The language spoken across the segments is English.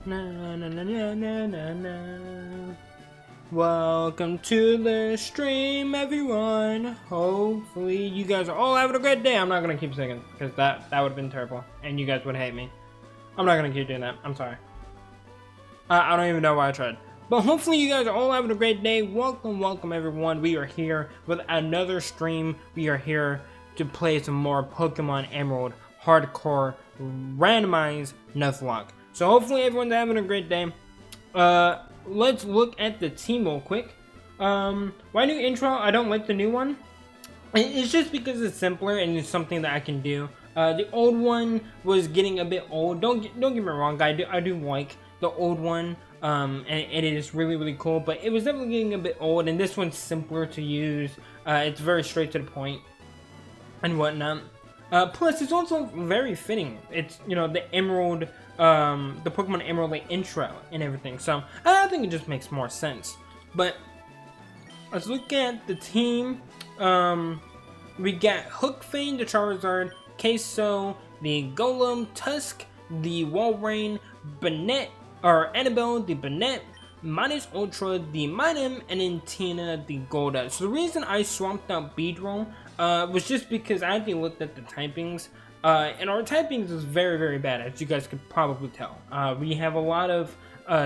Na, na, na, na, na, na, na. Welcome to the stream, everyone. Hopefully you guys are all having a great day. I'm not gonna keep singing because that would have been terrible, and you guys would hate me. I'm not gonna keep doing that. I'm sorry. I don't even know why I tried. But hopefully you guys are all having a great day. Welcome everyone. We are here with another stream. We are here to play some more Pokemon Emerald Hardcore Randomized Nuzlocke. So hopefully everyone's having a great day. Let's look at the team real quick. Why new intro? I don't like the new one. It's just because it's simpler and it's something that I can do. The old one was getting a bit old. Don't get me wrong, I do like the old one. And it is really cool, but it was definitely getting a bit old, and this one's simpler to use. It's very straight to the point and whatnot. Plus, it's also very fitting. It's, you know, the Emerald, the Pokemon Emerald like, intro and everything. So I think it just makes more sense. But let's look at the team. We got Hookfang, the Charizard, Queso, the Golem, Tusk, the Walrein, Banette, or Annabelle, the Banette, Minus Ultra, the Minun, and then Tina, the Golda. So the reason I swapped out Beedrill was just because I actually looked at the typings, and our typings is very bad, as you guys could probably tell. We have a lot of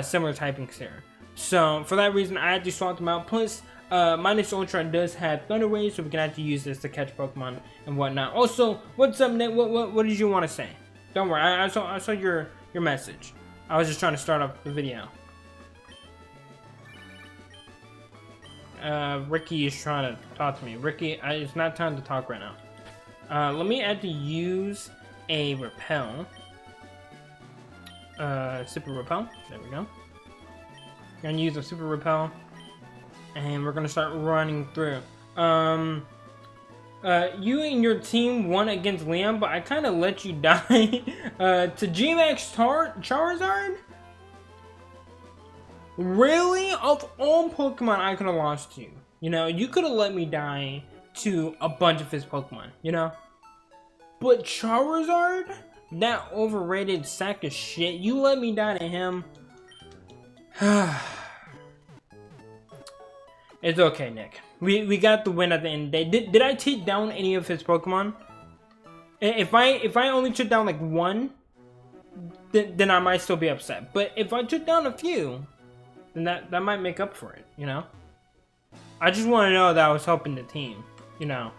similar typings here. So for that reason, I actually swapped them out. Plus, Minus Ultra does have Thunder Wave, so we can actually use this to catch Pokemon and whatnot. Also, what's up, Nick? What did you want to say? Don't worry, I saw your message. I was just trying to start off the video. Ricky is trying to talk to me. Ricky, it's not time to talk right now. Let me actually use a repel. Super repel. There we go. Gonna use a super repel, and we're gonna start running through. You and your team won against Liam, but I kind of let you die to G-Max Charizard? Really? Of all Pokemon I could have lost to. You know, you could have let me die to a bunch of his Pokemon, you know? But Charizard? That overrated sack of shit, you let me die to him? It's okay, Nick. We got the win at the end of the day. Did I take down any of his Pokemon? If I only took down like one, then I might still be upset. But if I took down a few, then that might make up for it, you know? I just want to know that I was helping the team, you know,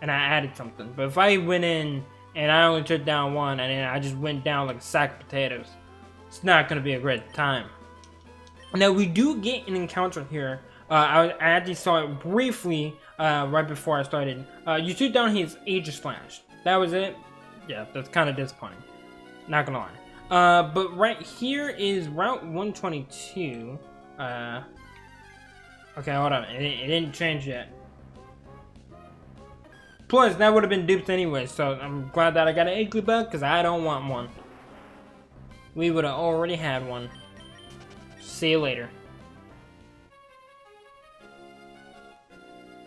and I added something. But if I went in and I only took down one and then I just went down like a sack of potatoes, it's not going to be a great time. Now, we do get an encounter here. I actually saw it briefly right before I started. You took down his Aegislash. That was it? Yeah, that's kind of disappointing. Not gonna lie. But right here is Route 122. Okay, hold on. It didn't change yet. Plus, that would have been duped anyway, so I'm glad that I got an Igglybuff, because I don't want one. We would have already had one. See you later.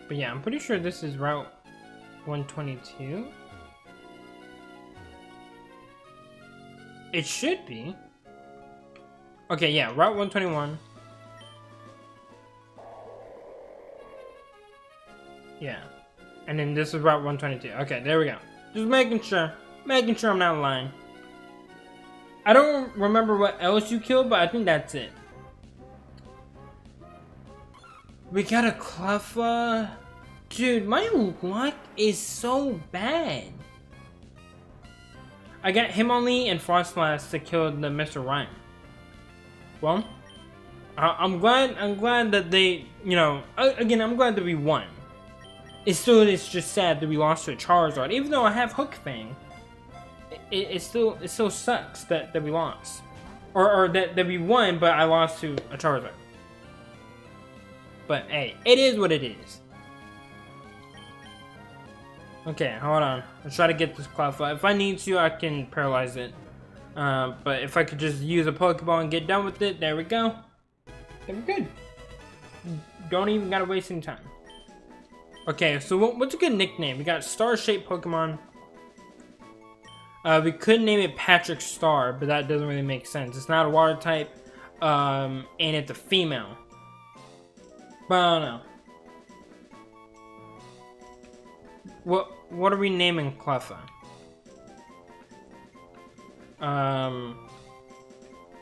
But yeah, I'm pretty sure this is Route 122. It should be. Okay, yeah, Route 121. Yeah. And then this is Route 122. Okay, there we go. Just making sure I'm not lying. I don't remember what else you killed, but I think that's it. We got a Cleffa. Dude, my luck is so bad. I got Hitmonlee and Frostlass to kill the Mr. Rhyme. Well, I'm glad that they, you know, again, I'm glad that we won. It's just sad that we lost to a Charizard. Even though I have Hookfang, it still sucks that we lost. Or that we won, but I lost to a Charizard. But hey, it is what it is. Okay, hold on. Let's try to get this Cleffa. If I need to, I can paralyze it. But if I could just use a Pokeball and get done with it, there we go. Then we're good. Don't even gotta waste any time. Okay, so what's a good nickname? We got star-shaped Pokemon. We could name it Patrick Star, but that doesn't really make sense. It's not a water type, and it's a female. But I don't know. What are we naming Cleffa?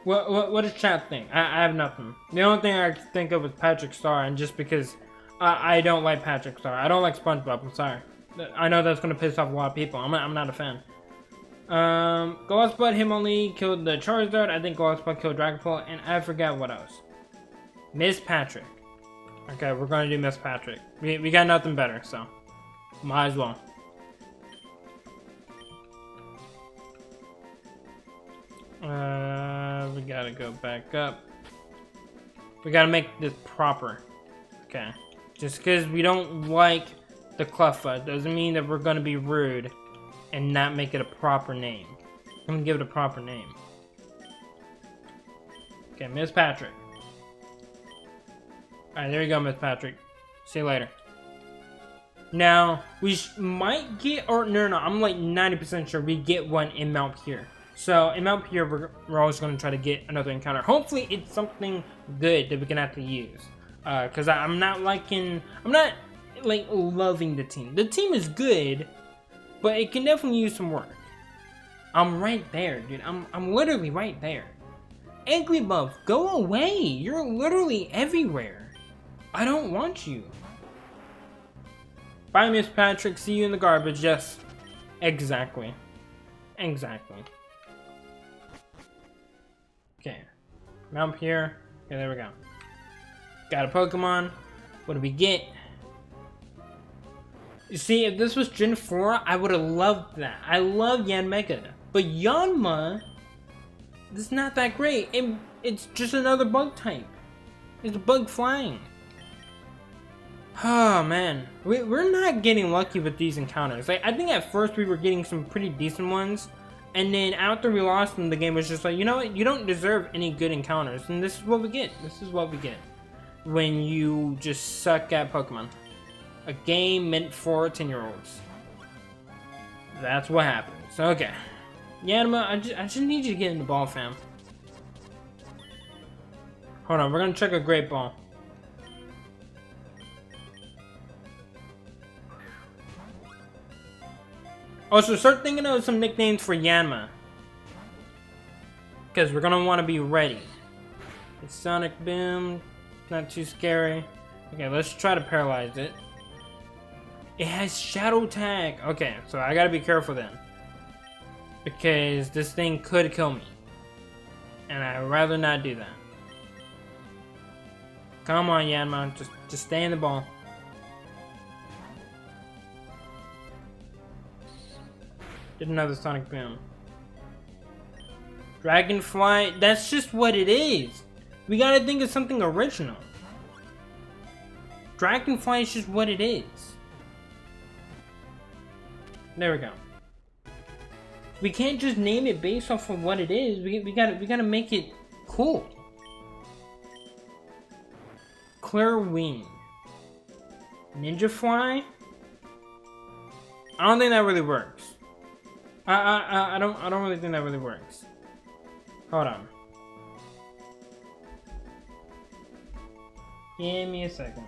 What does chat think? I have nothing. The only thing I could think of is Patrick Star, and just because I don't like Patrick Star. I don't like SpongeBob, I'm sorry. I know that's gonna piss off a lot of people. I'm not a fan. Glossbud, him only killed the Charizard. I think Glossbud killed Dragapult, and I forgot what else. Miss Patrick. Okay, we're gonna do Miss Patrick. We got nothing better, so might as well. We gotta go back up. We gotta make this proper. Okay. Just because we don't like the Cleffa doesn't mean that we're gonna be rude and not make it a proper name. I'm gonna give it a proper name. Okay, Miss Patrick. Alright, there you go, Miss Patrick. See you later. Now, we might get, or no, I'm like 90% sure we get one in Mount Pierre. So, in Mount Pierre, we're always going to try to get another encounter. Hopefully, it's something good that we can actually use. Because I'm not like loving the team. The team is good, but it can definitely use some work. I'm right there, dude. I'm literally right there. Igglybuff, go away. You're literally everywhere. I don't want you. Bye, Miss Patrick. See you in the garbage. Yes. Exactly. Exactly. Okay. Mount Pierre. Okay, there we go. Got a Pokemon. What do we get? You see, if this was Gen 4, I would have loved that. I love Yanmega. But Yanma is not that great. It's just another bug type. It's a bug flying. Oh man, we're not getting lucky with these encounters. Like, I think at first we were getting some pretty decent ones, and then after we lost them, the game was just like, you know what, you don't deserve any good encounters, and this is what we get. This is what we get when you just suck at Pokemon. A game meant for 10-year-olds. That's what happens. Okay, Yanma, I just need you to get in the ball, fam. Hold on, we're gonna check a Great Ball. Also, start thinking of some nicknames for Yanma. Because we're going to want to be ready. The Sonic Boom. Not too scary. Okay, let's try to paralyze it. It has Shadow Tag. Okay, so I got to be careful then. Because this thing could kill me. And I'd rather not do that. Come on, Yanma. Just stay in the ball. Did another Sonic Boom. Dragonfly, that's just what it is. We gotta think of something original. Dragonfly is just what it is. There we go. We can't just name it based off of what it is. We gotta make it cool. Clear Wing. Ninja Fly? I don't think that really works. I don't really think that really works. Hold on. Give me a second.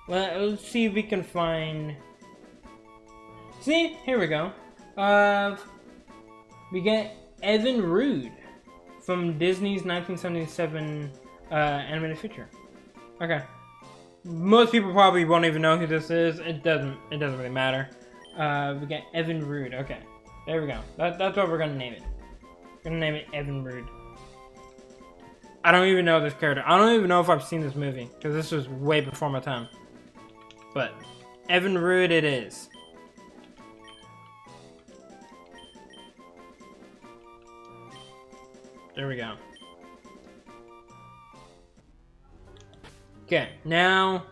Well, let's see if we can find. See, here we go. We get Evan Rude from Disney's 1977 animated feature. Okay. Most people probably won't even know who this is. It doesn't really matter. We got Evan Rude. Okay, there we go. That's what we're gonna name it. We're gonna name it Evan Rude. I don't even know this character. I don't even know if I've seen this movie because this was way before my time. But Evan Rude it is. There we go. Okay, now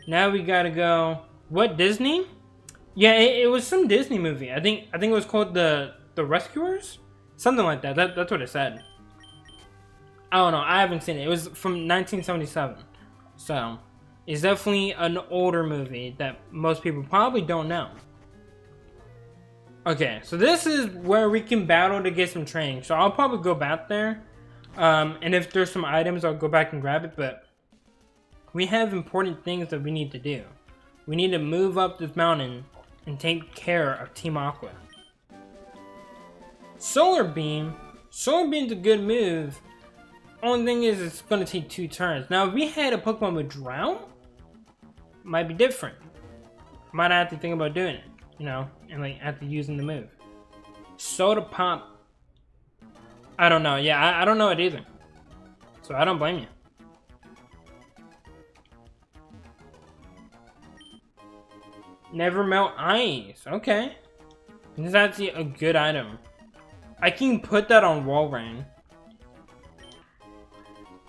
we gotta go. What, Disney? Yeah, it was some Disney movie. I think it was called the Rescuers, something like that. That's what it said. I don't know. I haven't seen it. It was from 1977. So is definitely an older movie that most people probably don't know. Okay, so this is where we can battle to get some training. So I'll probably go back there. And if there's some items, I'll go back and grab it. But we have important things that we need to do. We need to move up this mountain and take care of Team Aqua. Solar Beam. Solar Beam's a good move. Only thing is, it's going to take 2 turns. Now, if we had a Pokemon with Drown, might be different. Might have to think about doing it. You know, and like after using the move. Soda Pop. I don't know. Yeah, I don't know it either. So I don't blame you. Never Melt Ice. Okay. This is actually a good item. I can put that on Walrein.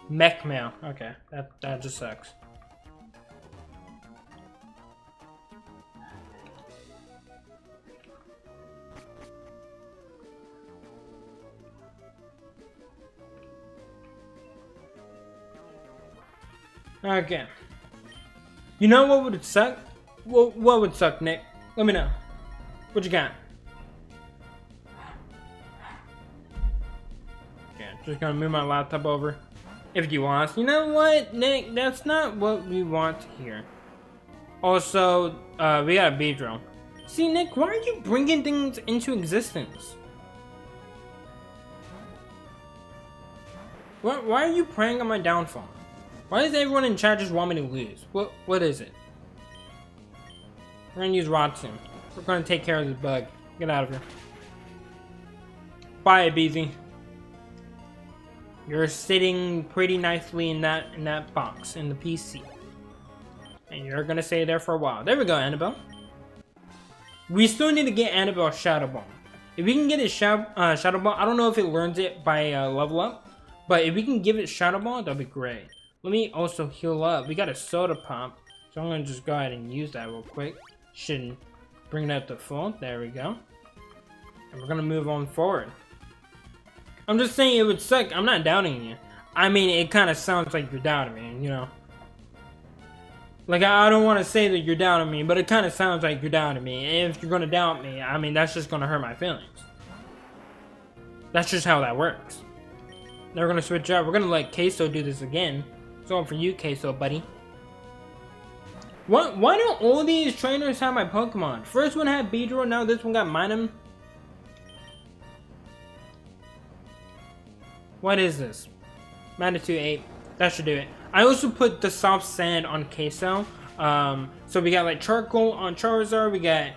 Mech Mail. Okay. That just sucks. Okay. You know what would suck? What would suck, Nick? Let me know. What you got? Okay, just gonna move my laptop over. If you want. You know what, Nick? That's not what we want here. Also, we got a Beedrill. See, Nick, why are you bringing things into existence? Why are you preying on my downfall? Why does everyone in chat just want me to lose? What is it? We're gonna use Rotsun. We're gonna take care of this bug. Get out of here. Bye, Beezy. You're sitting pretty nicely in that box in the PC. And you're gonna stay there for a while. There we go, Annabelle. We still need to get Annabelle Shadow Ball. If we can get it Shadow Ball, I don't know if it learns it by level up. But if we can give it Shadow Ball, that'd be great. Let me also heal up. We got a Soda Pop, so I'm gonna just go ahead and use that real quick. Shouldn't bring it up to full. There we go. And we're gonna move on forward. I'm just saying it would suck. I'm not doubting you. I mean, it kind of sounds like you're doubting me, you know. Like, I don't want to say that you're doubting me, but it kind of sounds like you're doubting me. And if you're gonna doubt me, I mean, that's just gonna hurt my feelings. That's just how that works. Now we're gonna switch up. We're gonna let Queso do this again. It's all for you, Queso, buddy. Why don't all these trainers have my Pokemon? First one had Beedrill, now this one got Minun. What is this? Magnitude 8. That should do it. I also put the soft sand on Queso. So we got like charcoal on Charizard. We got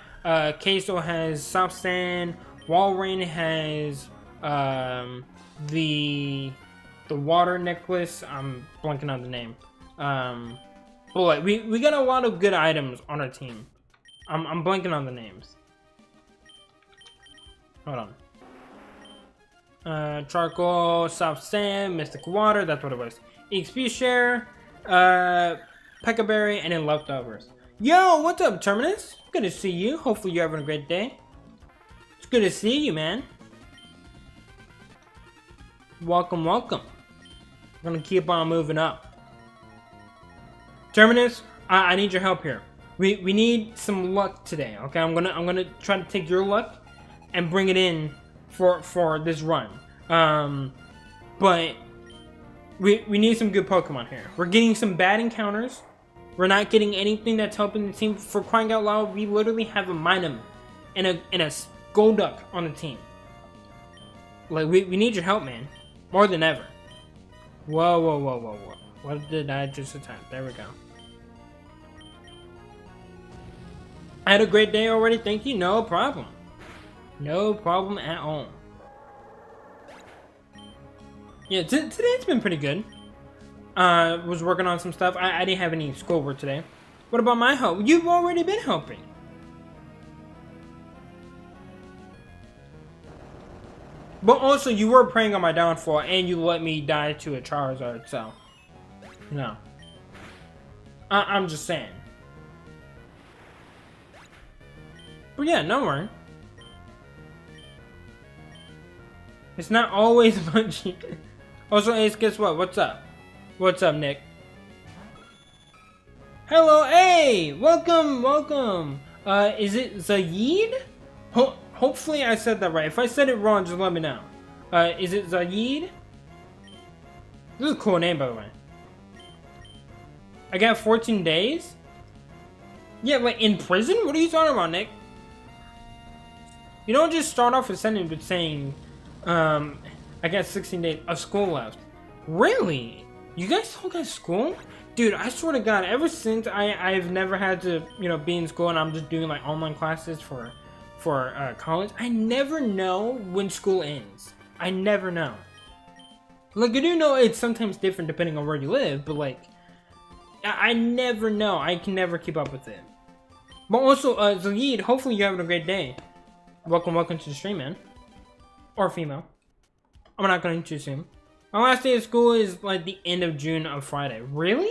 Queso has soft sand. Walrein has the water necklace. I'm blanking on the name. But like we got a lot of good items on our team. I'm blanking on the names. Hold on. Charcoal, soft sand, mystic water. That's what it was. XP share, Peccaberry, and then leftovers. Yo, what's up, Terminus? Good to see you. Hopefully you're having a great day. It's good to see you, man. Welcome, welcome. We're gonna keep on moving up. Terminus, I need your help here. We need some luck today, okay? I'm gonna try to take your luck and bring it in for this run. But we need some good Pokemon here. We're getting some bad encounters. We're not getting anything that's helping the team. For crying out loud, we literally have a Minun and a Golduck on the team. Like we need your help, man. More than ever. Whoa, whoa, whoa, whoa, whoa. What did I just attempt? There we go. I had a great day already, thank you. No problem. No problem at all. Yeah, today's been pretty good. Was working on some stuff. I didn't have any schoolwork today. What about my help? You've already been helping. But also, you were preying on my downfall, and you let me die to a Charizard, so... No. I'm just saying. But yeah, no worry. It's not always about you. Also, Ace, guess what? What's up? What's up, Nick? Hello, hey! Welcome, welcome! Is it Zayid? Hopefully I said that right. If I said it wrong, just let me know. Is it Zayid? This is a cool name, by the way. I got 14 days? Yeah, like in prison? What are you talking about, Nick? You don't just start off a sentence with saying, I got 16 days of school left. Really? You guys still got school? Dude, I swear to God, ever since I've never had to, be in school and I'm just doing like online classes for college, I never know when school ends. I never know. Like, I do know it's sometimes different depending on where you live, but like, I never know. I can never keep up with it. But also, Zayid, hopefully you're having a great day. Welcome to the stream, man. Or female. I'm not going to assume. My last day of school is like the end of June on Friday. Really?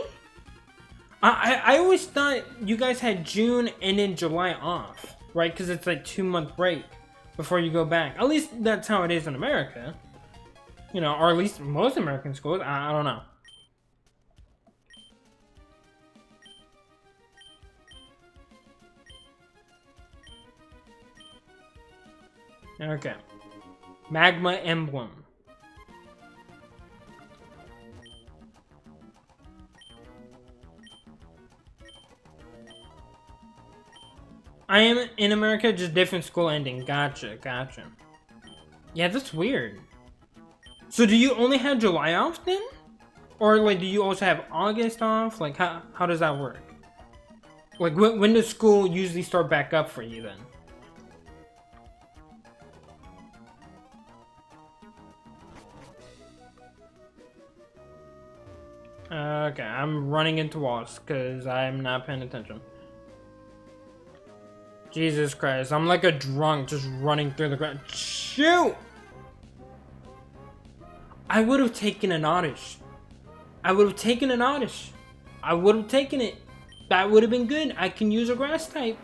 I always thought you guys had June and then July off, right? Because it's like 2-month break before you go back. At least that's how it is in America. Or at least most American schools. I don't know. Okay. Magma emblem. I am in America, just different school ending. Gotcha. Yeah, that's weird. So do you only have July off then? Or like do you also have August off? Like how does that work? Like when does school usually start back up for you then? Okay, I'm running into walls because I'm not paying attention. Jesus Christ, I'm like a drunk just running through the ground. Shoot! I would have taken an oddish. I would have taken it. That would have been good. I can use a grass type.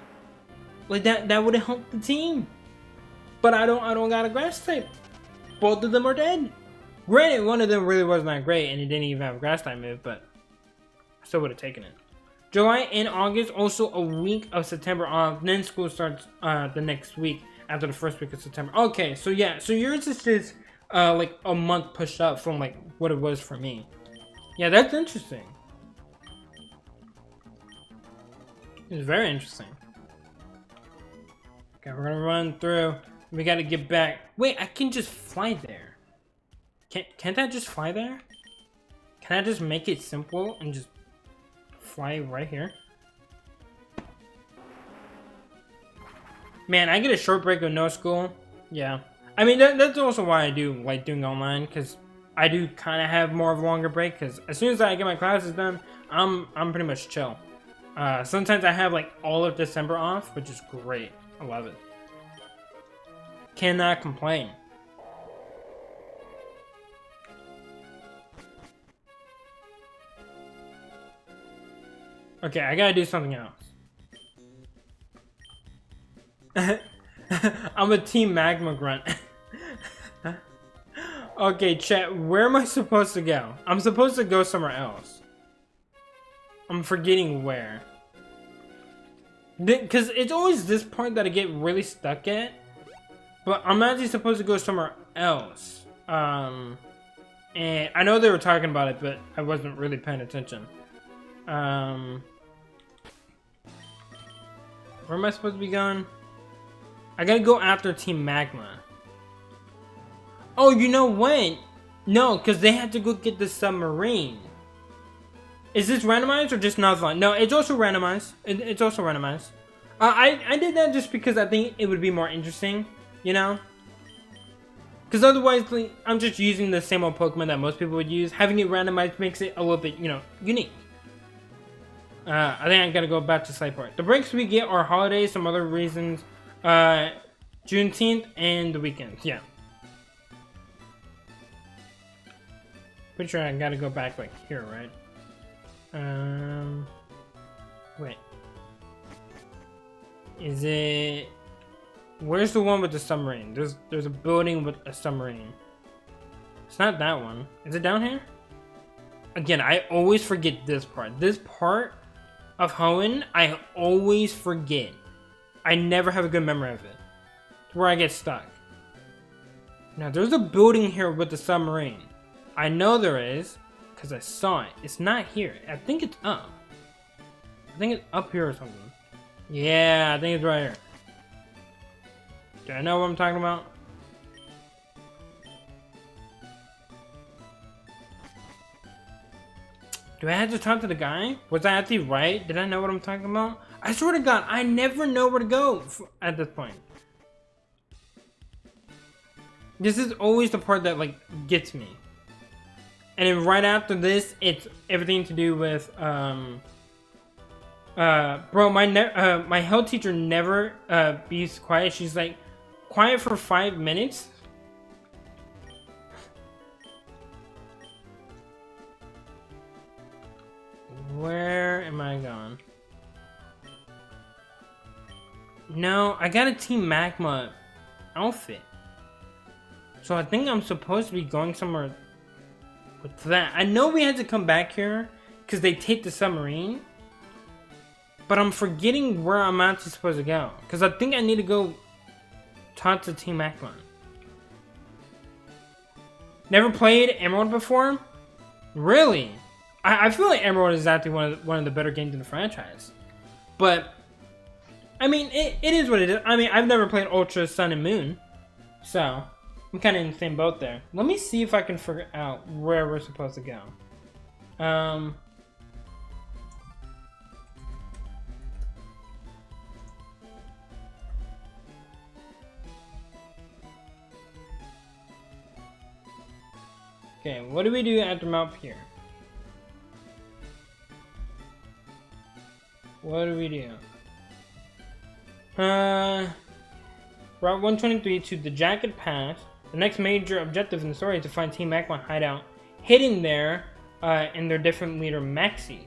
Like that would have helped the team. But I don't got a grass type. Both of them are dead. Granted, one of them really was not great and it didn't even have a grass type move, but I still would have taken it. July and August, also a week of September off. Then school starts the next week after the first week of September. Okay, so yeah, so yours is just like a month pushed up from like what it was for me. Yeah, that's interesting. It's very interesting. Okay, we're gonna run through. We gotta get back. Wait, I can just fly there. Can't I just fly there? Can I just make it simple and just fly right here? Man, I get a short break with no school. Yeah. I mean, that's also why I do like doing online, because I do kind of have more of a longer break, because as soon as I get my classes done, I'm pretty much chill. Sometimes I have like all of December off, which is great. I love it. Cannot complain. Okay, I gotta do something else. I'm a team magma grunt. Okay, chat, where am I supposed to go? I'm supposed to go somewhere else. I'm forgetting where. Because it's always this part that I get really stuck at. But I'm actually supposed to go somewhere else. And I know they were talking about it, but I wasn't really paying attention. Where am I supposed to be going? I gotta go after Team Magma. Oh, you know what? No, because they had to go get the submarine. Is this randomized or just Nuzlocke? No, it's also randomized. It's also randomized. I did that just because I think it would be more interesting, you know? Because otherwise, like, I'm just using the same old Pokemon that most people would use. Having it randomized makes it a little bit, unique. I think I gotta go back to side part. The breaks we get are holidays, some other reasons. Juneteenth and the weekends, yeah. Pretty sure I gotta go back like here, right? Wait. Is it... Where's the one with the submarine? There's a building with a submarine. It's not that one. Is it down here? Again, I always forget this part. This part of Hoenn, I always forget. I never have a good memory of it. It's where I get stuck. Now, there's a building here with the submarine. I know there is, because I saw it. It's not here. I think it's up. I think it's up here or something. Yeah, I think it's right here. Do I know what I'm talking about? Do I have to talk to the guy? Was I actually right? Did I know what I'm talking about? I swear to God, I never know where to go at this point. This is always the part that like gets me. And then right after this, it's everything to do with bro, my health teacher never be quiet. She's like quiet for 5 minutes. Where am I going? No, I got a Team Magma outfit. So I think I'm supposed to be going somewhere with that. I know we had to come back here because they take the submarine. But I'm forgetting where I'm actually supposed to go. Because I think I need to go talk to Team Magma. Never played Emerald before? Really? I feel like Emerald is actually one of the better games in the franchise. But, I mean, it is what it is. I mean, I've never played Ultra Sun and Moon. So, I'm kind of in the same boat there. Let me see if I can figure out where we're supposed to go. Okay, what do we do after Mount Pier? What do we do? Route 123 to the Jacket Pass. The next major objective in the story is to find Team Magma hideout hidden there in their different leader Maxi.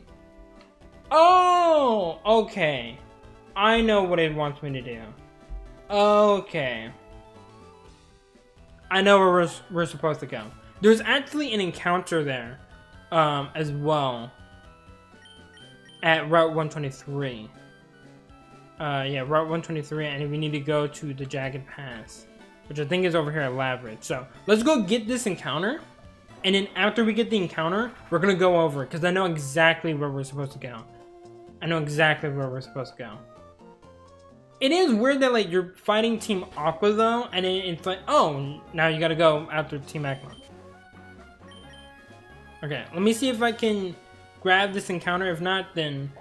Oh, okay. I know what it wants me to do. Okay. I know where we're supposed to go. There's actually an encounter there as well at Route 123. Yeah, Route 123, and we need to go to the Jagged Pass, which I think is over here at Lavridge. So let's go get this encounter, and then after we get the encounter, we're gonna go over it because I know exactly where we're supposed to go. I know exactly where we're supposed to go. It is weird that like you're fighting Team Aqua though, and then it's like, oh, now you gotta go after Team Aqua. Okay, let me see if I can grab this encounter. If not, then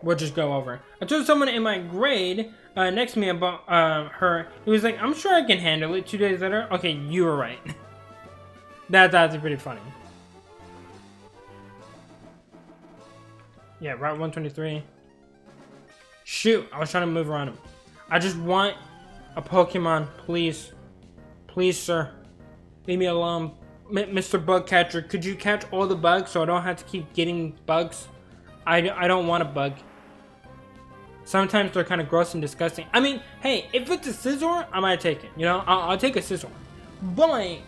we'll just go over. I told someone in my grade next to me about her. He was like, I'm sure I can handle it. 2 days later, okay, you were right. That's actually pretty funny. Yeah, Route 123. Shoot, I was trying to move around him. I just want a Pokemon, please. Please, sir. Leave me alone. Mr. Bug Catcher, could you catch all the bugs so I don't have to keep getting bugs? I don't want a bug. Sometimes they're kind of gross and disgusting. I mean, hey, if it's a Scizor, I might take it. You know, I'll take a Scizor. But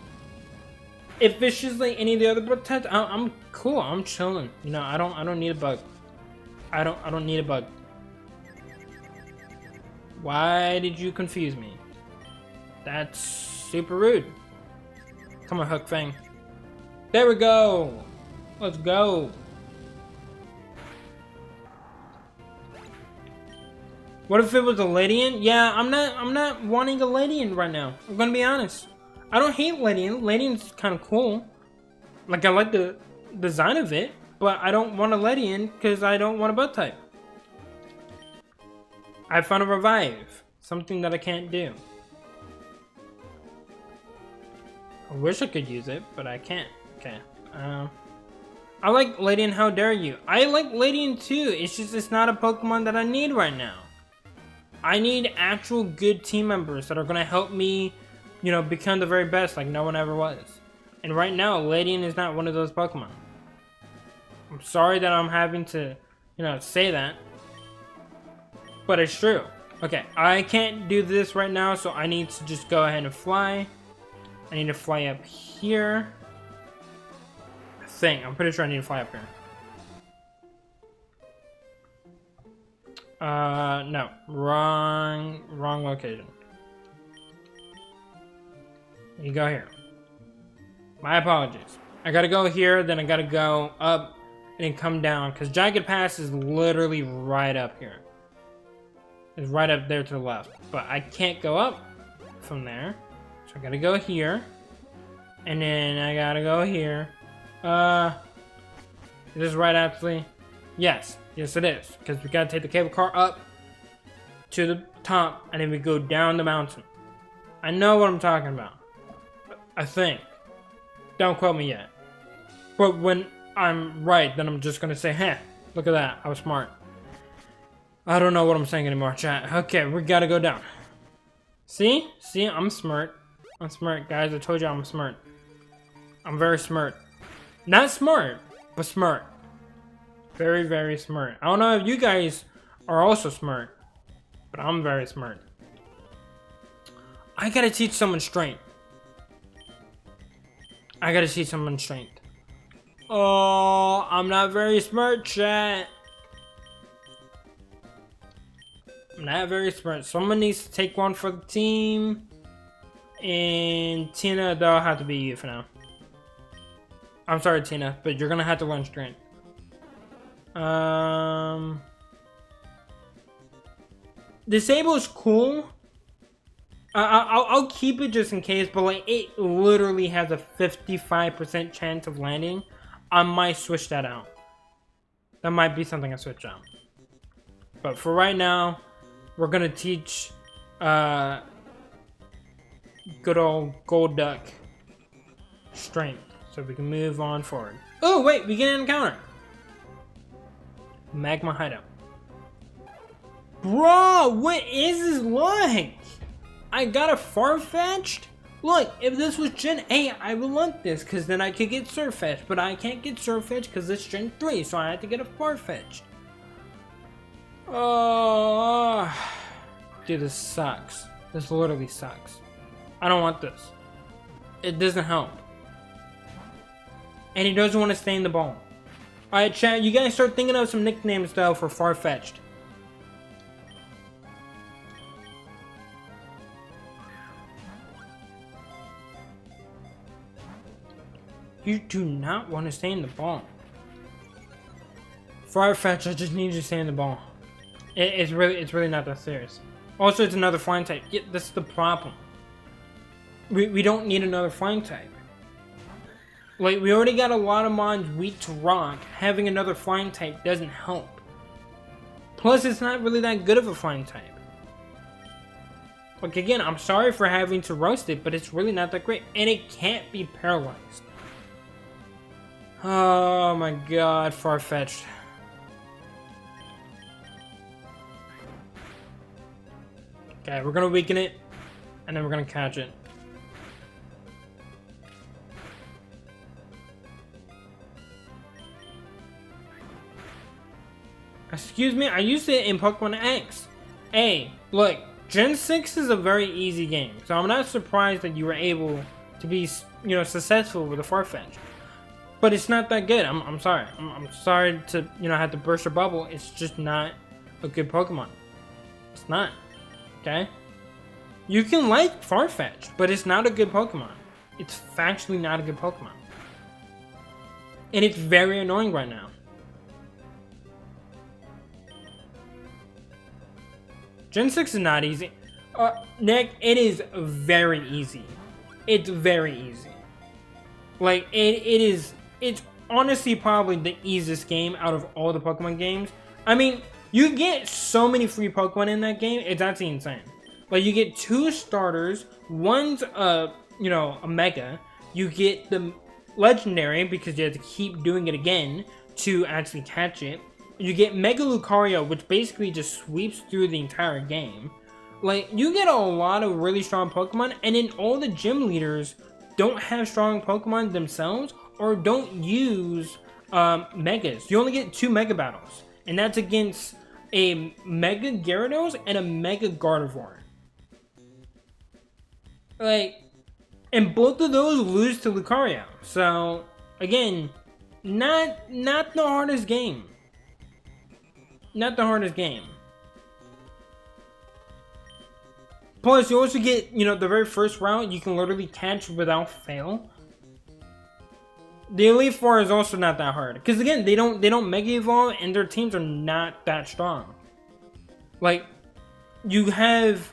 if it's just like any of the other bug types, I'm cool. I'm chilling. You know, I don't need a bug. I don't need a bug. Why did you confuse me? That's super rude. Come on, Hook Fang. There we go. Let's go. What if it was a Ledian? Yeah, I'm not wanting a Ledian right now. I'm gonna be honest. I don't hate Ledian. Ledian's kind of cool. Like, I like the design of it, but I don't want a Ledian because I don't want a bug type. I found a Revive. Something that I can't do. I wish I could use it, but I can't. Okay. I like Ledian, how dare you? I like Ledian too. It's just it's not a Pokemon that I need right now. I need actual good team members that are gonna help me, you know, become the very best like no one ever was. And right now, Ledian is not one of those Pokemon. I'm sorry that I'm having to, you know, say that. But it's true. Okay, I can't do this right now, so I need to just go ahead and fly. I need to fly up here. I'm pretty sure I need to fly up here. No. Wrong location. You go here. My apologies. I gotta go here, then I gotta go up and then come down, because Jagged Pass is literally right up here. It's right up there to the left. But I can't go up from there. So I gotta go here. And then I gotta go here. Is this right actually? Yes. Yes it is. Because we gotta take the cable car up to the top and then we go down the mountain. I know what I'm talking about. I think. Don't quote me yet. But when I'm right, then I'm just gonna say, hey, look at that. I was smart. I don't know what I'm saying anymore, chat. Okay, we gotta go down. See? See? I'm smart. I'm smart, guys. I told you I'm smart. I'm very smart. Not smart, but smart. Very, very smart. I don't know if you guys are also smart, but I'm very smart. I gotta teach someone strength. I gotta teach someone strength. Oh, I'm not very smart, chat. I'm not very smart. Someone needs to take one for the team. And Tina, that'll have to be you for now. I'm sorry, Tina, but you're gonna have to learn strength. Disable is cool. I'll keep it just in case, but like it literally has a 55% chance of landing. I might switch that out. That might be something I switch out. But for right now, we're gonna teach good old Gold Duck strength, so we can move on forward. Oh wait, we get an encounter. Magma hideout. Bro, what is this like? I got a Farfetch'd? Look, if this was Gen 8, I would want this, because then I could get Surfetch'd, but I can't get Surfetch'd because it's Gen 3, so I had to get a Farfetch'd. Oh, dude, this sucks. This literally sucks. I don't want this. It doesn't help. And he doesn't want to stay in the ball. Alright, chat, you guys start thinking of some nicknames, though, for Farfetch'd. You do not want to stay in the ball. Farfetch'd, I just need you to stay in the ball. It's really not that serious. Also, it's another flying type. Yeah, that's the problem. We don't need another flying type. Like, we already got a lot of mods weak to rock. Having another flying type doesn't help. Plus, it's not really that good of a flying type. Like, again, I'm sorry for having to roast it, but it's really not that great. And it can't be paralyzed. Oh my god, Farfetch'd. Okay, we're gonna weaken it, and then we're gonna catch it. Excuse me, I used it in Pokemon X. Hey, look, Gen 6 is a very easy game, so I'm not surprised that you were able to be, you know, successful with a Farfetch'd. But it's not that good. I'm sorry. I'm sorry to, you know, have to burst your bubble. It's just not a good Pokemon. It's not. Okay? You can like Farfetch'd, but it's not a good Pokemon. It's factually not a good Pokemon. And it's very annoying right now. Gen 6 is not easy. Nick, it is very easy. It's very easy. Like, it's honestly probably the easiest game out of all the Pokemon games. I mean, you get so many free Pokemon in that game, it's actually insane. Like, you get 2 starters, one's you know, a Mega. You get the Legendary, because you have to keep doing it again to actually catch it. You get Mega Lucario, which basically just sweeps through the entire game. Like, you get a lot of really strong Pokemon, and then all the gym leaders don't have strong Pokemon themselves, or don't use Megas. You only get 2 Mega battles, and that's against a Mega Gyarados and a Mega Gardevoir. Like, and both of those lose to Lucario. So, again, not the hardest game. Not the hardest game. Plus, you also get, you know, the very first route you can literally catch without fail. The Elite Four is also not that hard because again, they don't Mega Evolve and their teams are not that strong. Like, you have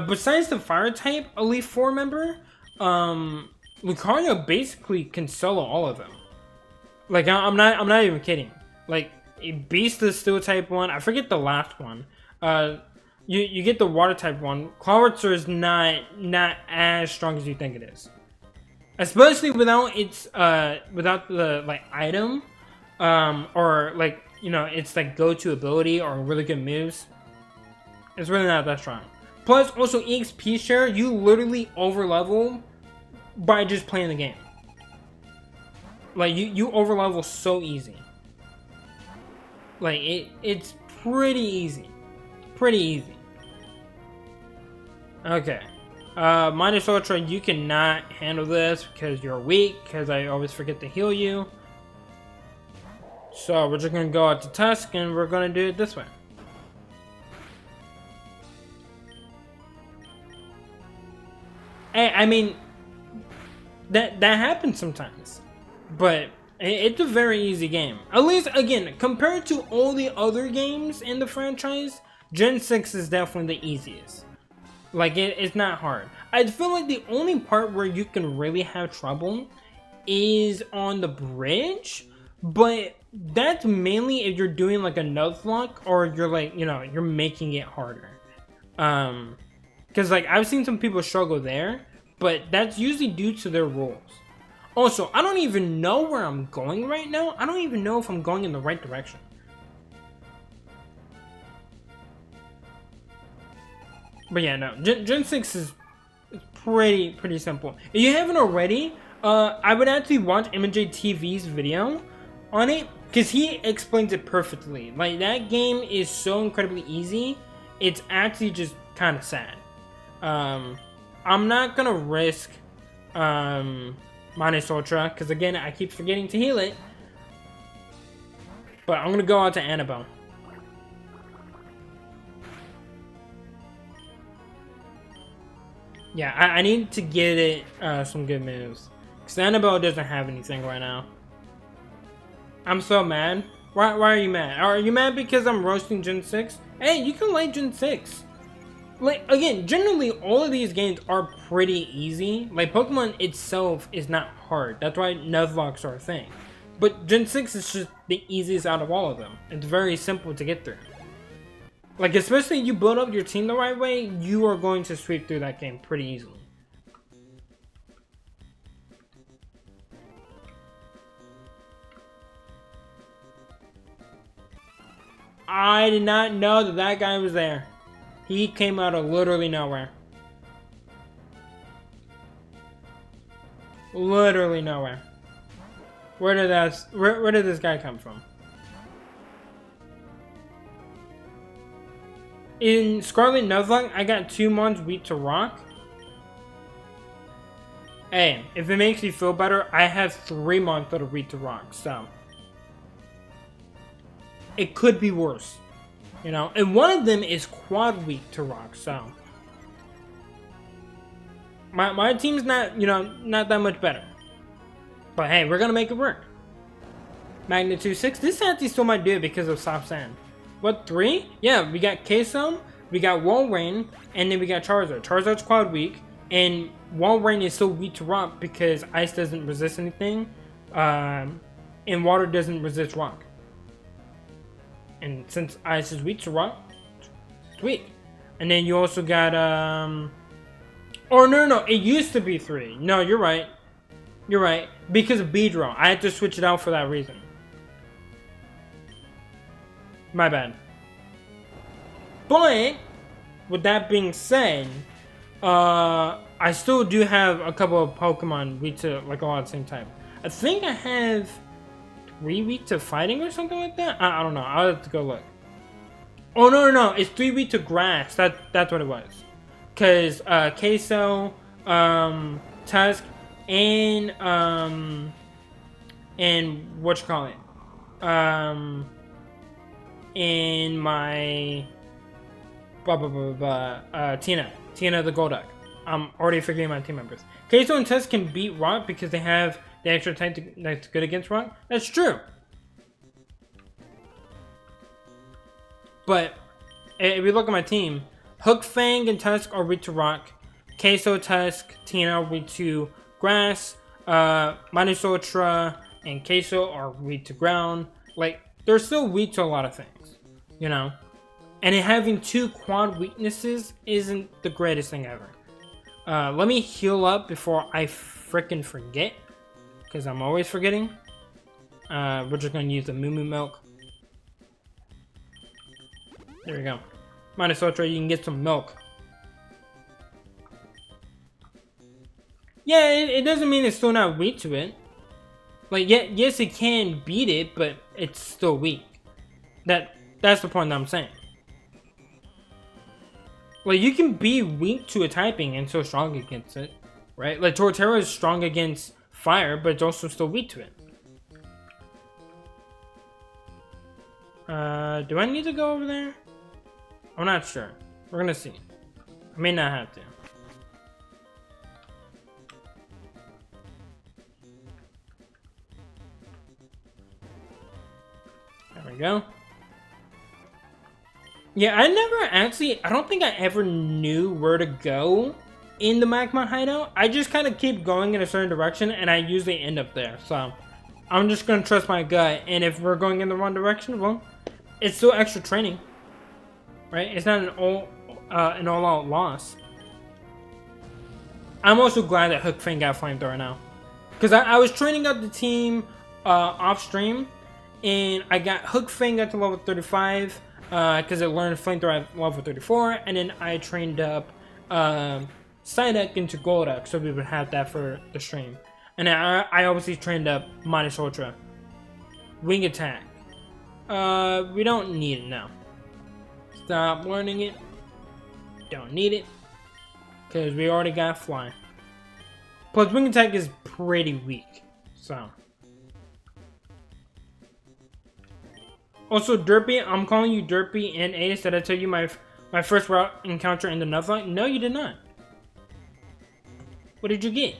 besides the Fire type Elite Four member, Lucario basically can solo all of them. Like, I'm not even kidding. Like, Beast is still type 1. I forget the last one. You get the water type one. Clawitzer is not as strong as you think it is. Especially without its without the like item, or like, you know, it's like go-to ability or really good moves. It's really not that strong. Plus, also EXP share, you literally overlevel by just playing the game. Like, you overlevel so easy. Like, it's pretty easy. Pretty easy. Okay. Minus Ultra, you cannot handle this because you're weak, because I always forget to heal you. So, we're just going to go out to Tusk, and we're going to do it this way. I mean, that happens sometimes, but it's a very easy game. At least, again, compared to all the other games in the franchise, Gen 6 is definitely the easiest. Like, it's not hard. I feel like the only part where you can really have trouble is on the bridge, but that's mainly if you're doing like a Nuzlocke or you're like, you know, you're making it harder. Because like I've seen some people struggle there, but that's usually due to their rules. Also, I don't even know where I'm going right now. I don't even know if I'm going in the right direction. But yeah, no, Gen 6 is pretty simple. If you haven't already, I would actually watch MJ TV's video on it, because he explains it perfectly. Like, that game is so incredibly easy, it's actually just kind of sad. I'm not gonna risk Minus Ultra, because again, I keep forgetting to heal it. But I'm gonna go out to Annabelle. Yeah, I need to get it some good moves. Because Annabelle doesn't have anything right now. I'm so mad. Why are you mad? Are you mad because I'm roasting Gen 6? Hey, you can like Gen 6. Like, again, generally all of these games are pretty easy. Like, Pokemon itself is not hard. That's why Nuzlocks are a thing. But Gen 6 is just the easiest out of all of them. It's very simple to get through. Like, especially if you build up your team the right way, you are going to sweep through that game pretty easily. I did not know that that guy was there. He came out of literally nowhere. Literally nowhere. Where did this guy come from? In Scarlet Nuzlocke, I got 2 months weak to rock. Hey, if it makes you feel better, I have 3 months that are weak to rock, so it could be worse, you know. And one of them is quad weak to rock, so my team's not, you know, not that much better. But hey, we're gonna make it work. Magnitude 6. This actually still might do it because of soft sand. What, 3? Yeah, we got Queso, we got Walrein, and then we got Charizard. Charizard's quad weak, and Walrein is still weak to rock because ice doesn't resist anything, and water doesn't resist rock. And since ice is weak to rock, it's weak. And then you also got, oh, no, it used to be 3. No, you're right. You're right. Because of Beedrill. I had to switch it out for that reason. My bad. But with that being said, I still do have a couple of Pokemon weak to like all at the same time. I think I have 3 weak to fighting or something like that. I don't know. I'll have to go look. Oh no! It's 3 weak to grass. That's what it was. Cause Queso, Tusk, and whatchamacallit, in my Tina the Golduck. I'm already figuring my team members. Queso and Tusk can beat Rock because they have the extra type that's good against Rock. That's true. But if you look at my team, Hook, Fang, and Tusk are weak to Rock. Queso, Tusk, Tina are weak to Grass. Minus Ultra and Queso are weak to Ground. Like, they're still weak to a lot of things, you know? And having 2 quad weaknesses isn't the greatest thing ever. Let me heal up before I freaking forget, because I'm always forgetting. We're just going to use the Moo Moo Milk. There we go. Minus Ultra, you can get some milk. Yeah, it doesn't mean it's still not weak to it. Like, yeah, yes, it can beat it, but it's still weak. That's the point that I'm saying. Like, you can be weak to a typing and still strong against it, right? Like, Torterra is strong against fire, but it's also still weak to it. Do I need to go over there? I'm not sure. We're gonna see. I may not have to. There we go. Yeah, I don't think I ever knew where to go in the Magma Hideout. I just kind of keep going in a certain direction, and I usually end up there. So, I'm just going to trust my gut, and if we're going in the wrong direction, well, it's still extra training. Right? It's not an all-out loss. I'm also glad that Hook Fang got Flamethrower now. Because I was training up the team off-stream, and I got Hook Fang up to level 35, because it learned Flamethrower at level 34, and then I trained up Psyduck into Golduck, so we would have that for the stream. And then I obviously trained up Minus Ultra. Wing Attack. We don't need it now. Stop learning it. Don't need it. Because we already got Fly. Plus, Wing Attack is pretty weak. So. Also, Derpy, I'm calling you Derpy and Ace. Did I tell you my first route encounter in the Nuzlocke? No, you did not. What did you get?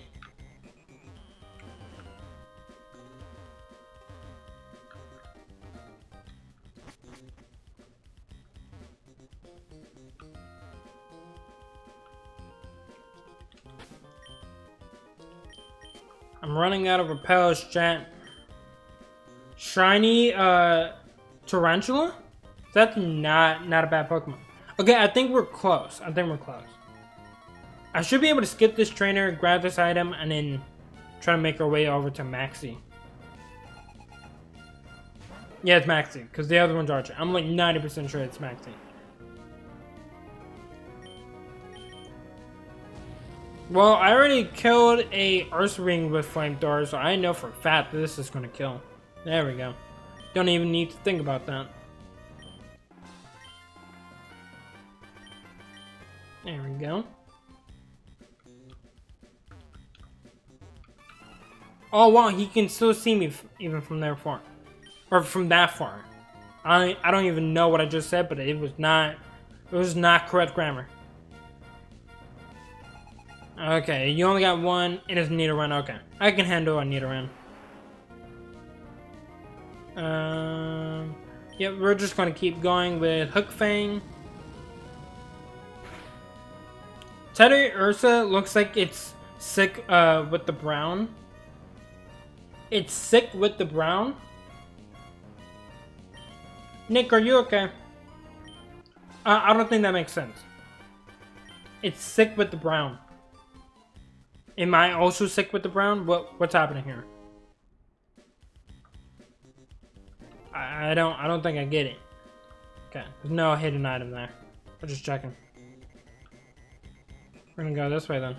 I'm running out of repels, chat. Shiny, Tarantula? That's not a bad Pokemon. Okay, I think we're close. I should be able to skip this trainer, grab this item, and then try to make our way over to Maxie. Yeah, it's Maxie, because the other one's Archer. I'm like 90% sure it's Maxie. Well, I already killed a Ursaring with Flamethrower, so I know for a fact that this is going to kill. There we go. Don't even need to think about that. There we go. Oh wow, he can still see me even from there far. Or from that far. I don't even know what I just said, but it was not correct grammar. Okay, you only got one. It is Nidoran. Okay, I can handle a Nidoran. Yeah, we're just gonna keep going with Hook Fang. Teddy Ursa looks like it's sick with the brown. It's sick with the brown. Nick, are you okay? I don't think that makes sense. It's sick with the brown. Am I also sick with the brown? What's happening here? I don't think I get it. Okay, there's no hidden item there. We're just checking. We're gonna go this way then.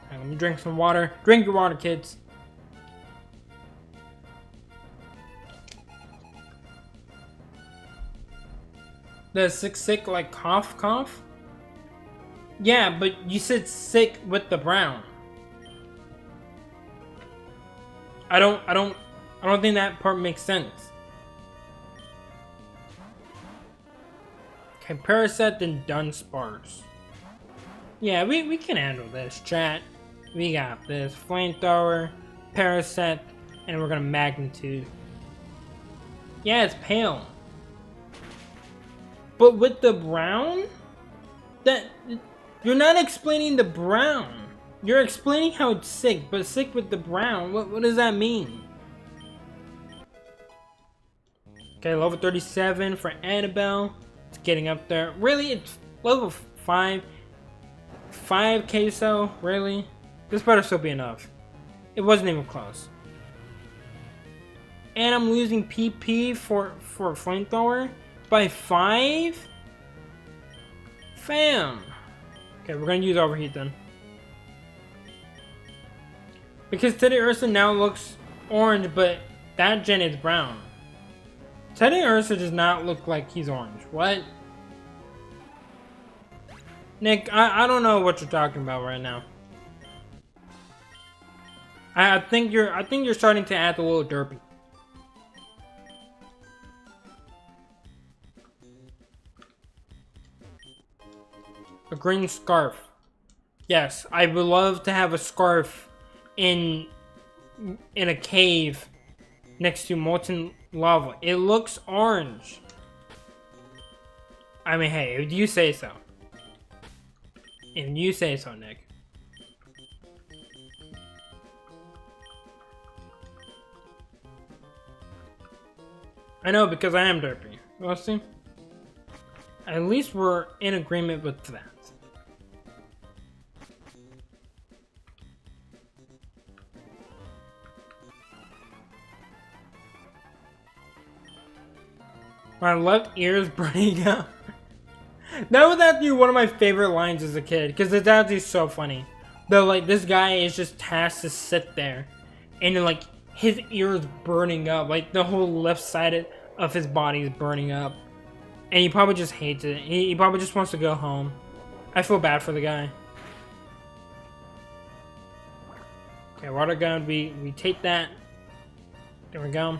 Right, let me drink some water. Drink your water, kids. The sick like cough? Yeah, but you said sick with the brown. I don't I don't think that part makes sense. Okay, Parasect and Dunsparce. Yeah, we can handle this, chat. We got this. Flamethrower, Parasect, and we're gonna Magnitude. Yeah, it's pale. But with the brown? You're not explaining the brown. You're explaining how it's sick, but sick with the brown. What does that mean? Okay, level 37 for Annabelle. It's getting up there. Really? It's level 5. 5 queso? Really? This better still be enough. It wasn't even close. And I'm losing PP for Flamethrower by 5? Fam. Okay, we're gonna use Overheat then. Because Teddy Ursa now looks orange, but that gen is brown. Teddy Ursa does not look like he's orange. What? Nick, I don't know what you're talking about right now. I think you're starting to act a little derpy. A green scarf. Yes, I would love to have a scarf in a cave next to molten lava. It looks orange. I mean, hey, if you say so. If you say so, Nick. I know, because I am derpy. We'll see. At least we're in agreement with that. My left ear is burning out. That was actually one of my favorite lines as a kid, because it's actually so funny. Though, like, this guy is just tasked to sit there, and then, like, his ear is burning up. Like, the whole left side of his body is burning up. And he probably just hates it. He probably just wants to go home. I feel bad for the guy. Okay, water gun, we take that. There we go.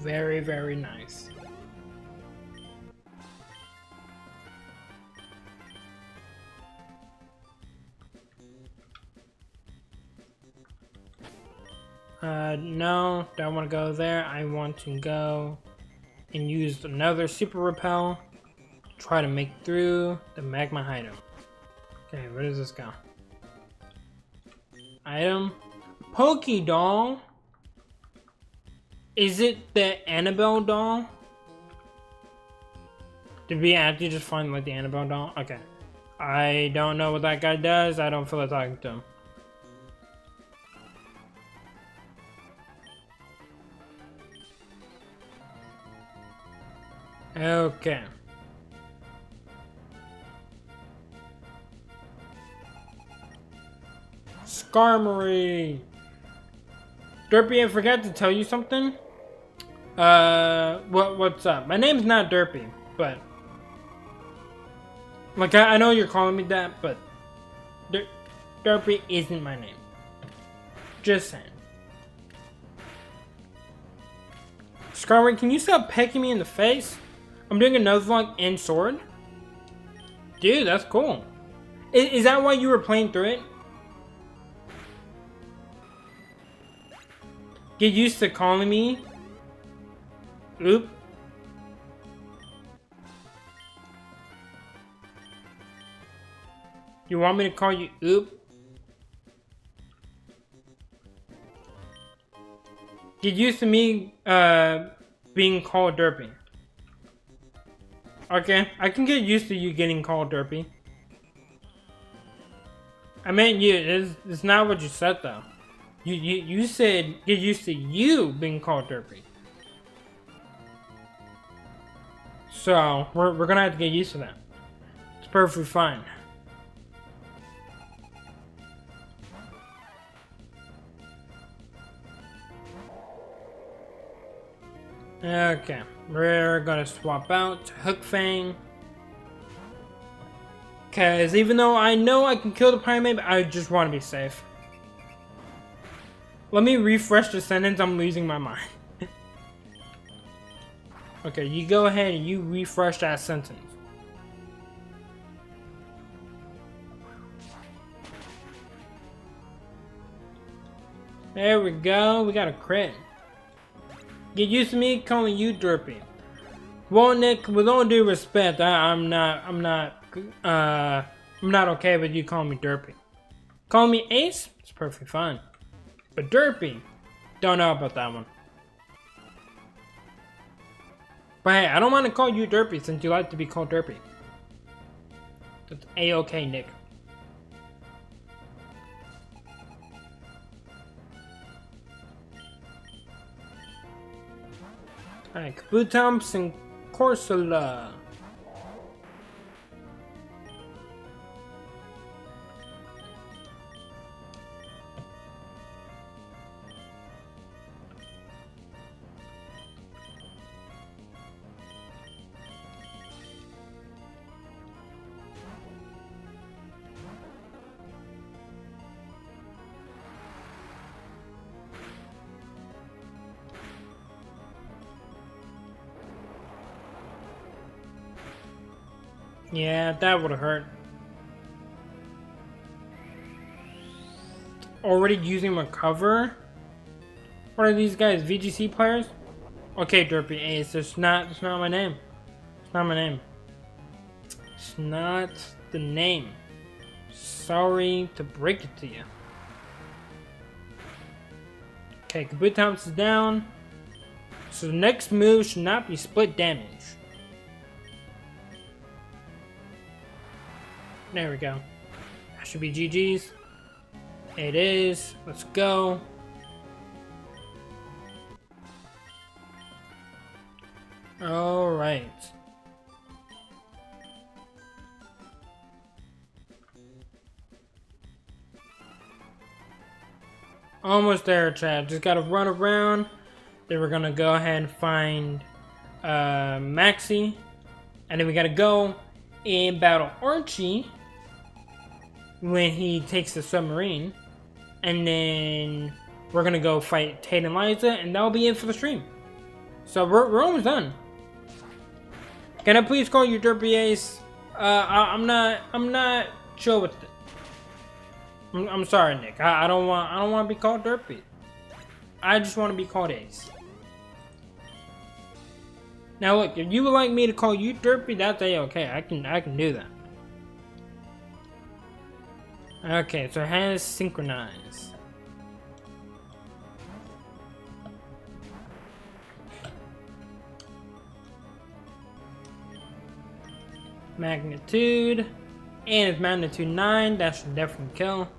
Very, very nice. No, don't want to go there. I want to go and use another super repel. Try to make through the magma item. Okay, where does this go? Item. Pokey doll. Is it the Annabelle doll? Did we actually just find like the Annabelle doll? Okay. I don't know what that guy does. I don't feel like talking to him. Okay. Skarmory. Derpy, I forgot to tell you something. What's up? My name's not Derpy, but like I know you're calling me that, but Derpy isn't my name. Just saying. Skarmory, can you stop pecking me in the face? I'm doing a Nuzlocke and sword. Dude, that's cool. Is that why you were playing through it? Get used to calling me. Oop. You want me to call you Oop? Get used to me being called Derpy. Okay, I can get used to you getting called Derpy. I meant you. It's not what you said though. You said get used to you being called Derpy. So we're gonna have to get used to that. It's perfectly fine. Okay, we're gonna swap out Hook Fang. Because even though I know I can kill the Primate, I just want to be safe. Let me refresh the sentence. I'm losing my mind. Okay, you go ahead and you refresh that sentence. There we go. We got a crit. Get used to me calling you Derpy. Well, Nick, with all due respect, I'm not okay with you calling me Derpy. Calling me Ace, it's perfectly fine. But Derpy, don't know about that one. But hey, I don't want to call you Derpy since you like to be called Derpy. That's A-okay, Nick. Alright, Kabutomps and Corsola. Yeah, that would have hurt. Already using Recover? What are these guys, VGC players? Okay, Derpy Ace, that's not my name. It's not my name. It's not the name. Sorry to break it to you. Okay, Kabutomps is down. So the next move should not be split damage. There we go. That should be GG's. It is. Let's go. Alright. Almost there, Chad. Just gotta run around. Then we're gonna go ahead and find Maxie. And then we gotta go and battle Archie when he takes the submarine. And then we're gonna go fight Tate and Liza, and that'll be it for the stream. So we're almost done. Can I please call you Derpy Ace? I'm not chill with it. I'm sorry, Nick. I don't want to be called Derpy. I just want to be called Ace. Now look, if you would like me to call you Derpy, that's a-okay. I can do that. Okay, so it has synchronize. Magnitude. And it's magnitude 9. That should definitely kill.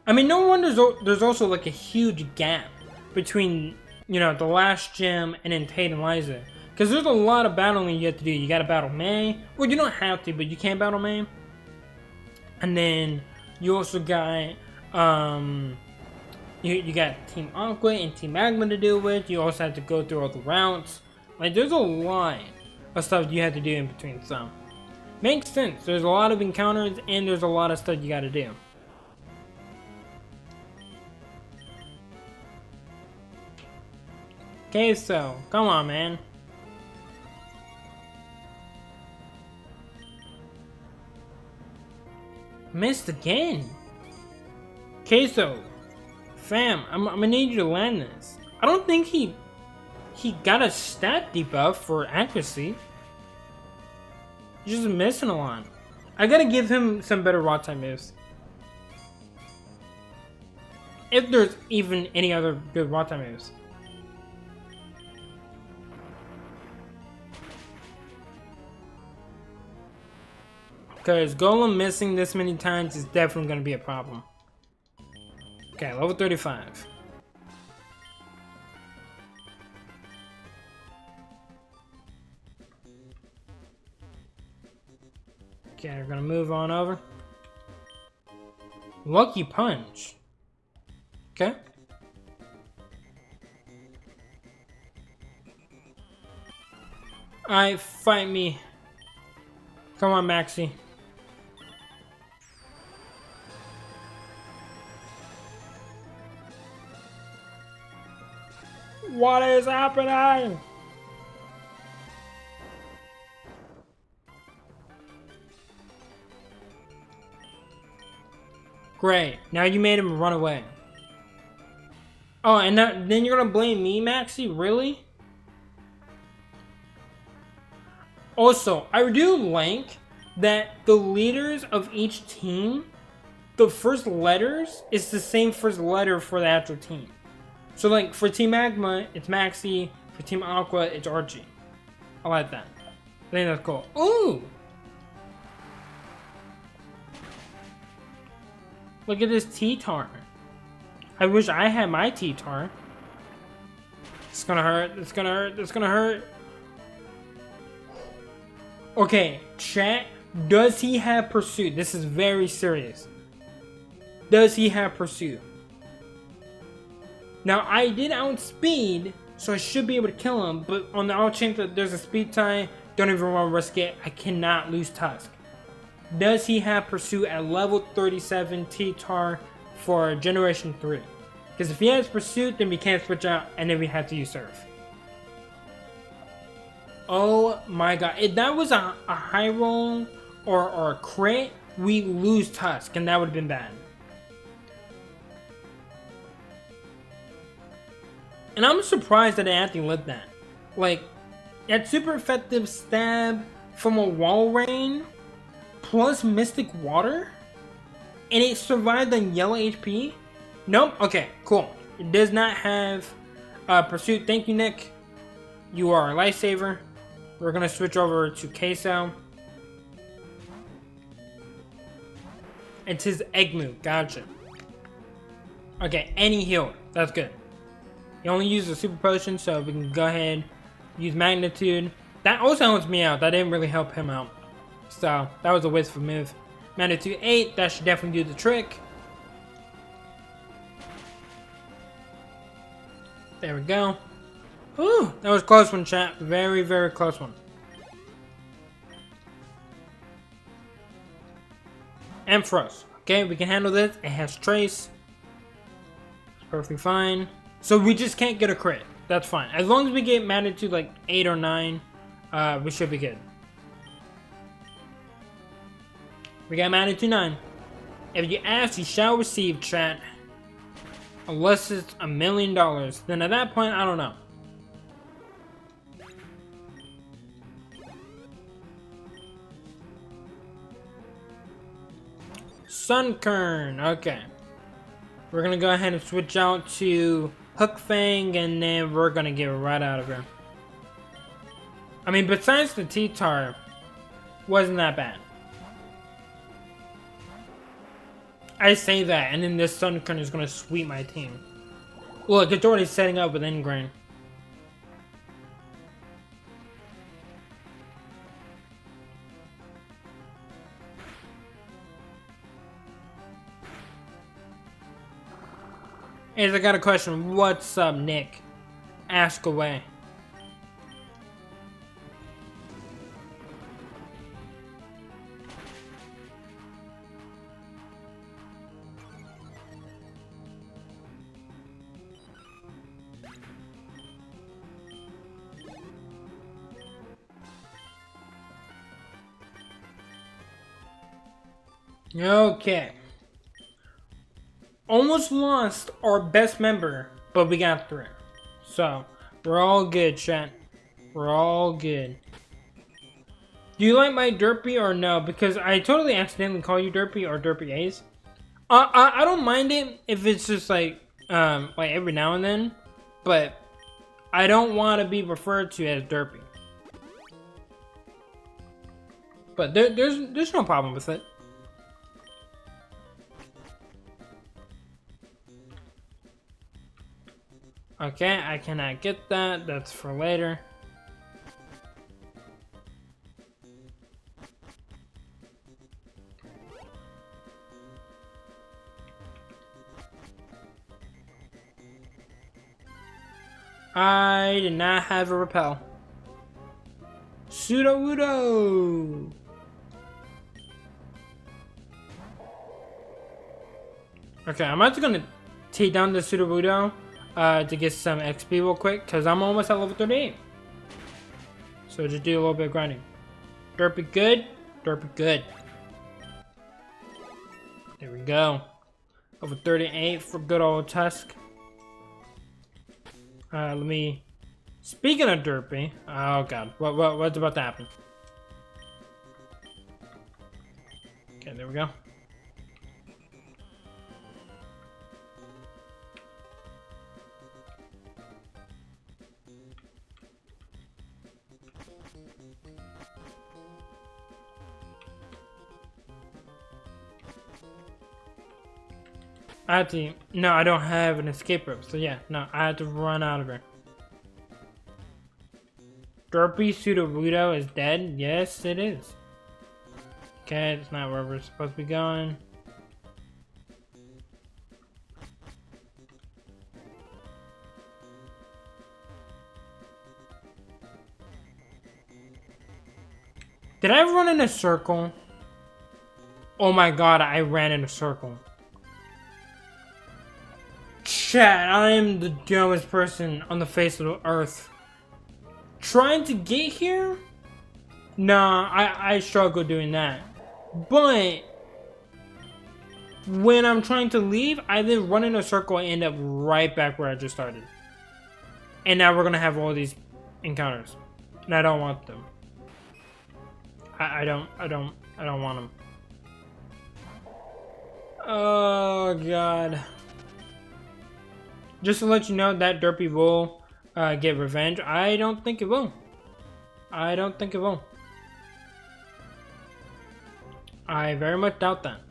I mean, no wonder there's also like a huge gap between, you know, the last gym and then Tate and Liza. Because there's a lot of battling you have to do. You gotta battle May. Well, you don't have to, but you can battle May. And then you also got, you got Team Aqua and Team Magma to deal with. You also have to go through all the routes. Like, there's a lot of stuff you have to do in between some. Makes sense. There's a lot of encounters and there's a lot of stuff you gotta do. Okay, so, come on, man. Missed again. Queso, fam, I'm gonna need you to land this. I don't think he got a stat debuff for accuracy. He's just missing a lot. I gotta give him some better raw time moves. If there's even any other good raw time moves. Because Golem missing this many times is definitely going to be a problem. Okay, level 35. Okay, we're going to move on over. Lucky Punch. Okay. Alright, fight me. Come on, Maxie. What is happening? Great. Now you made him run away. Oh, and then you're gonna blame me, Maxie? Really? Also, I do like that the leaders of each team, the first letters is the same first letter for the actual team. So like for Team Magma, it's Maxie. For Team Aqua, it's Archie. I like that. I think that's cool. Ooh! Look at this T-Tar. I wish I had my T-Tar. It's gonna hurt. It's gonna hurt. It's gonna hurt. Okay, chat. Does he have Pursuit? This is very serious. Does he have Pursuit? Now, I did outspeed, so I should be able to kill him, but on the off chance that there's a speed tie, don't even want to risk it. I cannot lose Tusk. Does he have Pursuit at level 37 T-Tar for Generation 3? Because if he has Pursuit, then we can't switch out, and then we have to use Surf. Oh my god. If that was a high roll or a crit, we lose Tusk, and that would have been bad. And I'm surprised that it actually lit that. Like, that super effective stab from a wall rain plus Mystic Water, and it survived on yellow HP? Nope. Okay, cool. It does not have Pursuit. Thank you, Nick. You are a lifesaver. We're gonna switch over to Queso. It's his egg move. Gotcha. Okay, and he healed. That's good. He only used a super potion, so we can go ahead use Magnitude. That also helps me out. That didn't really help him out. So, that was a wasteful move. Magnitude 8, that should definitely do the trick. There we go. Ooh, that was a close one, chat. Very, very close one. And Frost. Okay, we can handle this. It has Trace. It's perfectly fine. So we just can't get a crit. That's fine. As long as we get Magnitude like 8 or 9, we should be good. We got Magnitude 9. If you ask, you shall receive, chat. Unless it's $1 million. Then at that point, I don't know. Sunkern. Okay. We're gonna go ahead and switch out to Hook Fang, and then we're gonna get right out of here. I mean, besides the T-Tar, wasn't that bad. I say that, and then this Sunkern is gonna sweep my team. Look, it's already setting up with Ingrain. Hey, I got a question. What's up, Nick? Ask away. Okay. Almost lost our best member, but we got through. So, we're all good, chat. We're all good. Do you like my Derpy or no? Because I totally accidentally call you Derpy or Derpy Ace. I don't mind it if it's just like every now and then, but I don't want to be referred to as Derpy. But there's no problem with it. Okay, I cannot get that. That's for later. I did not have a repel. Sudowoodo! Okay, I'm actually gonna take down the Sudowoodo to get some XP real quick, because I'm almost at level 38. So just do a little bit of grinding. Derpy good, Derpy good. There we go. Level 38 for good old Tusk. Let me... Speaking of Derpy... Oh god, what's about to happen? Okay, there we go. I have to... No, I don't have an escape rope. So yeah, no, I have to run out of here. Derpy Sudowoodo is dead? Yes, it is. Okay, it's not where we're supposed to be going. Did I run in a circle? Oh my god, I ran in a circle. Chat, I am the dumbest person on the face of the earth. Trying to get here? Nah, I struggle doing that. But when I'm trying to leave, I then run in a circle and end up right back where I just started. And now we're gonna have all these encounters. And I don't want them. I don't want them. Oh god. Just to let you know, that Derpy will get revenge. I don't think it will. I don't think it will. I very much doubt that.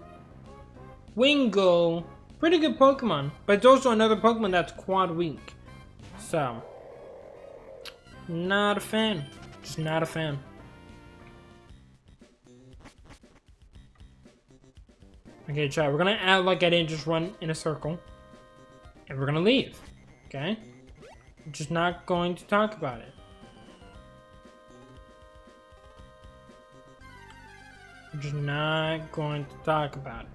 Wingull. Pretty good Pokemon. But it's also another Pokemon that's quad weak. So. Not a fan. Just not a fan. Okay, chat. We're gonna act like I didn't just run in a circle. And we're gonna leave. Okay? I'm just not going to talk about it. I'm just not going to talk about it.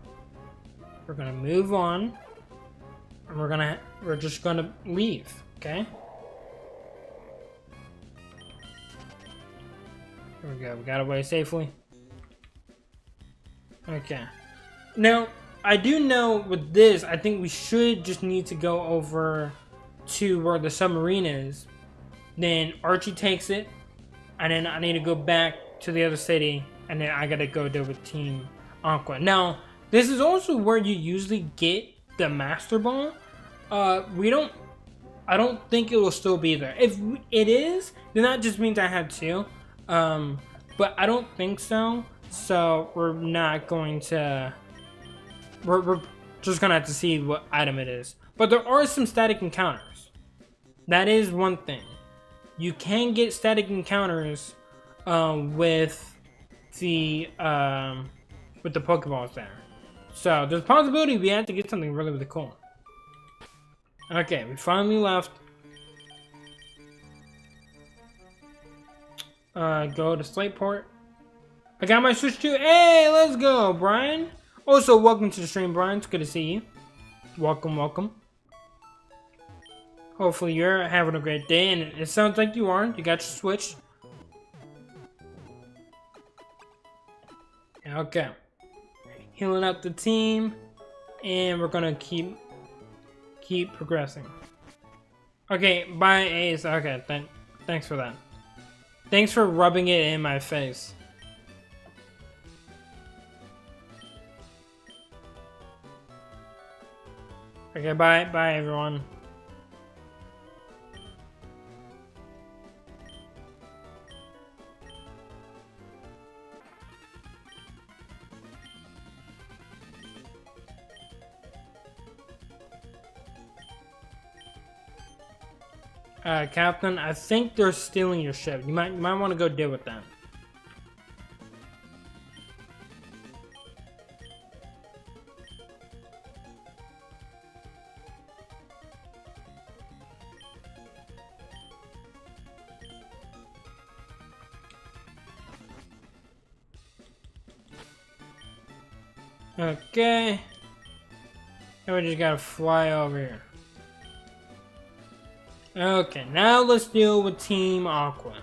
We're gonna move on. And we're just gonna leave. Okay? There we go. We got away safely. Okay. Now, I do know with this, I think we should just need to go over to where the submarine is. Then Archie takes it. And then I need to go back to the other city. And then I gotta go deal with Team Aqua. Now, this is also where you usually get the Master Ball. I don't think it will still be there. If it is, then that just means I have two. But I don't think so. So we're not going to... We're just gonna have to see what item it is. But there are some static encounters. That is one thing. You can get static encounters with the Pokeballs there. So there's a possibility we have to get something really, really cool. Okay, we finally left. Go to Slateport. I got my Switch too. Hey, let's go, Brian. Also, welcome to the stream, Brian. It's good to see you. Welcome, welcome. Hopefully you're having a great day, and it sounds like you are. You got your Switch. Okay. Healing up the team, and we're gonna keep progressing. Okay, bye, Ace. Okay, thanks for that. Thanks for rubbing it in my face. Okay, bye everyone. Captain, I think they're stealing your ship. You might want to go deal with them. Okay. Now we just gotta fly over here. Okay, now let's deal with Team Aqua.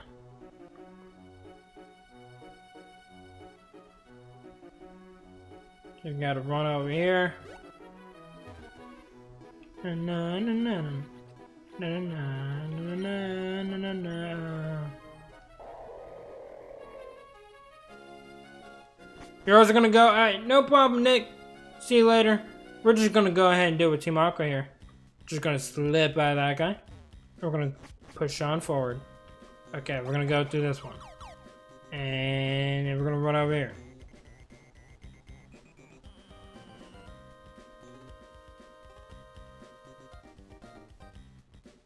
We gotta run over here. Na na na na na na na na na. You're also gonna go. Alright, no problem, Nick. See you later. We're just gonna go ahead and deal with Team Aqua here. Just gonna slip by that guy. We're gonna push on forward. Okay, we're gonna go through this one. And we're gonna run over here.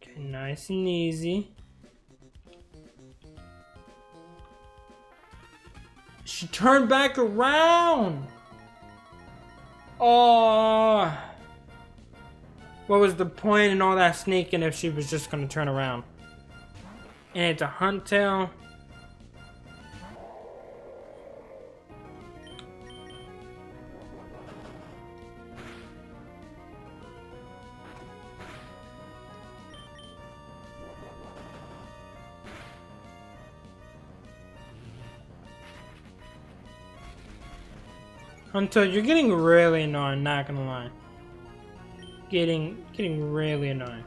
Okay, nice and easy. She turned back around! Oh! What was the point in all that sneaking if she was just gonna turn around? And it's a hunt tail. Until you're getting really annoying, not gonna lie. Getting really annoying.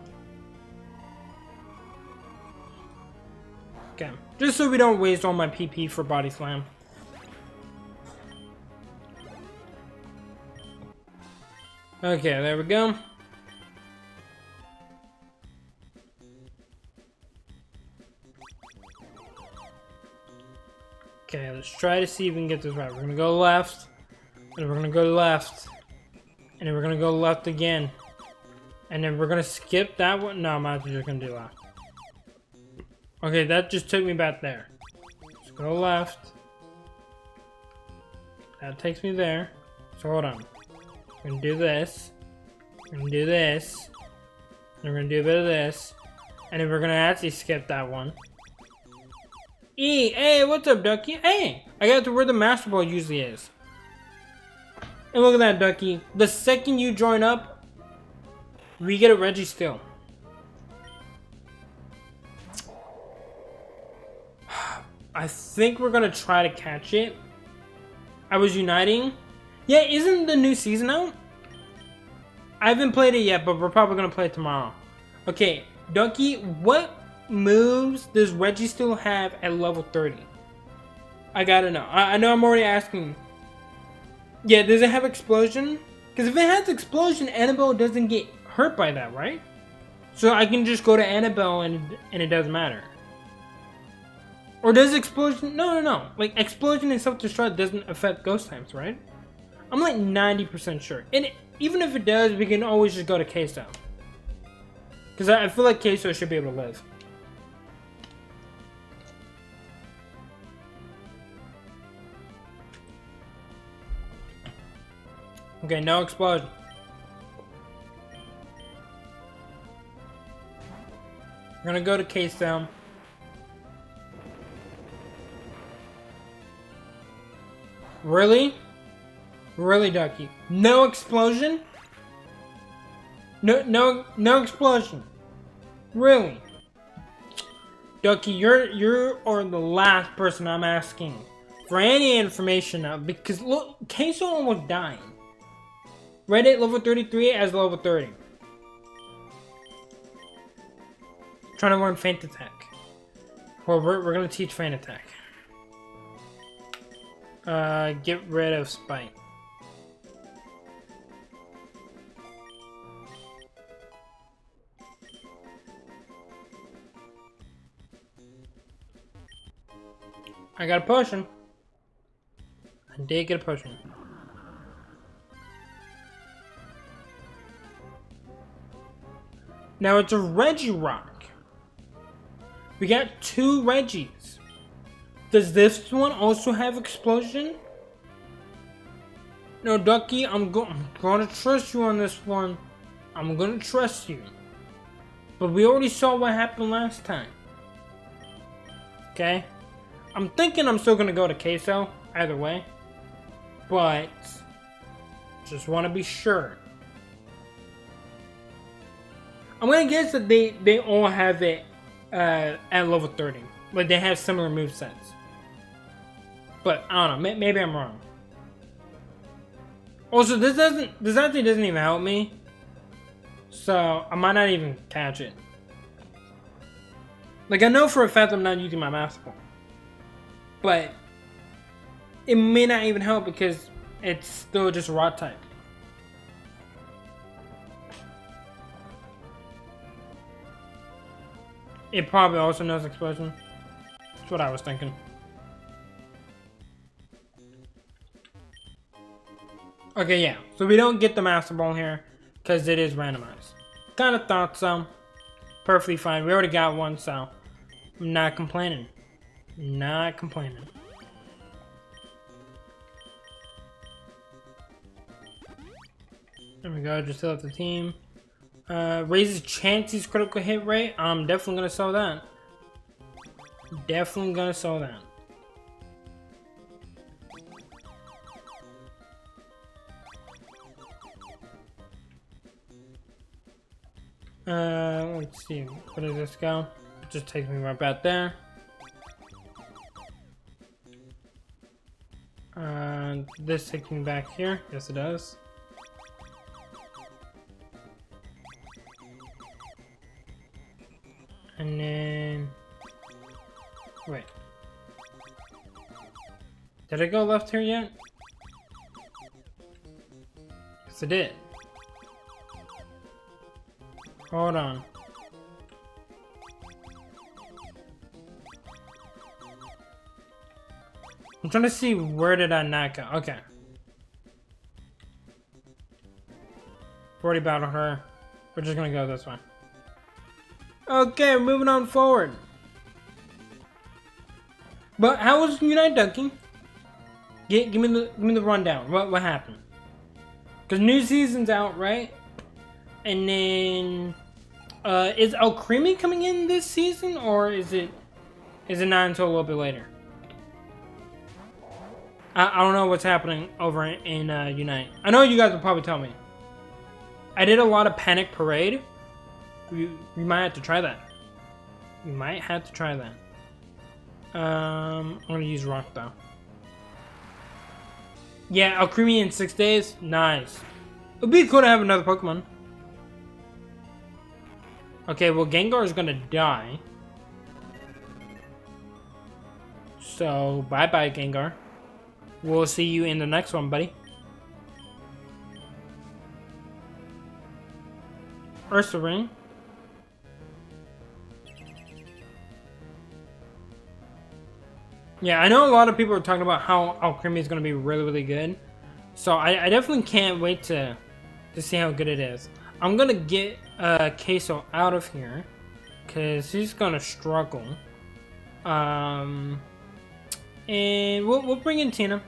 Okay, just so we don't waste all my PP for body slam. Okay, there we go. Okay, let's try to see if we can get this right. We're gonna go left. And we're gonna go left. And then we're gonna go left again. And then we're gonna skip that one. No, I'm actually just gonna do left. Okay, that just took me back there. Let's go left. That takes me there. So hold on. We're gonna do this. We're gonna do this. And we're gonna do a bit of this. And then we're gonna actually skip that one. Hey, what's up, Ducky? Hey, I got to where the Master Ball usually is. And look at that, Ducky. The second you join up, we get a Registeel. I think we're gonna try to catch it. I was uniting. Yeah, isn't the new season out? I haven't played it yet, but we're probably gonna play it tomorrow. Okay, Ducky, what moves does Registeel have at level 30? I gotta know. I know I'm already asking. Yeah, does it have explosion? Because if it has explosion, Annabelle doesn't get hurt by that, right? So I can just go to Annabelle and it doesn't matter. Or does explosion? No. Like explosion and self-destruct doesn't affect ghost types, right? I'm like 90% sure. And even if it does, we can always just go to Queso. Because I feel like Queso should be able to live. Okay, no explosion. We're gonna go to Queso. Really? Really, Ducky? No explosion? No explosion. Really? Ducky, you are the last person I'm asking for any information now, because look, Queso almost died. Reddit level 33 as level 30. Trying to learn Feint Attack. Well, we're gonna teach Feint Attack. Get rid of Spite. I got a potion. I did get a potion. Now it's a Regirock. We got 2 Reggies. Does this one also have explosion? No, Ducky, I'm gonna trust you on this one. I'm gonna trust you. But we already saw what happened last time. Okay? I'm thinking I'm still gonna go to Queso, either way. But Just want to be sure. I'm gonna guess that they all have it at level 30. Like they have similar movesets. But I don't know. Maybe I'm wrong. Also, this actually doesn't even help me. So I might not even catch it. Like I know for a fact I'm not using my Master Ball. But it may not even help because it's still just Rock type. It probably also knows Explosion. That's what I was thinking. Okay, yeah. So we don't get the Master Ball here because it is randomized. Kind of thought so. Perfectly fine. We already got one, so I'm not complaining. Not complaining. There we go. Just fill out the team. Raises Chansey's critical hit rate. I'm definitely gonna sell that. Definitely gonna sell that. Let's see. Where does this go? It just takes me right back there. This takes me back here. Yes, it does. And then... Wait. Did I go left here yet? Yes, I did. Hold on. I'm trying to see where did I not go. Okay. 40 battled her. We're just gonna go this way. Okay, moving on forward. But how was Unite dunking? Give me the rundown. What happened? Because new season's out, right? And then is El Creamy coming in this season, or is it not until a little bit later? I don't know what's happening over in Unite. I know you guys will probably tell me. I did a lot of Panic Parade. You might have to try that. You might have to try that. I'm gonna use Rock though. Yeah, El Creamy in 6 days. Nice. It'd be cool to have another Pokemon. Okay, well Gengar is gonna die. So bye bye Gengar. We'll see you in the next one, buddy. Ursa Ring. Yeah, I know a lot of people are talking about how Alchemy is going to be really, really good. So I definitely can't wait to see how good it is. I'm going to get Queso out of here because he's going to struggle. And we'll bring in Tina.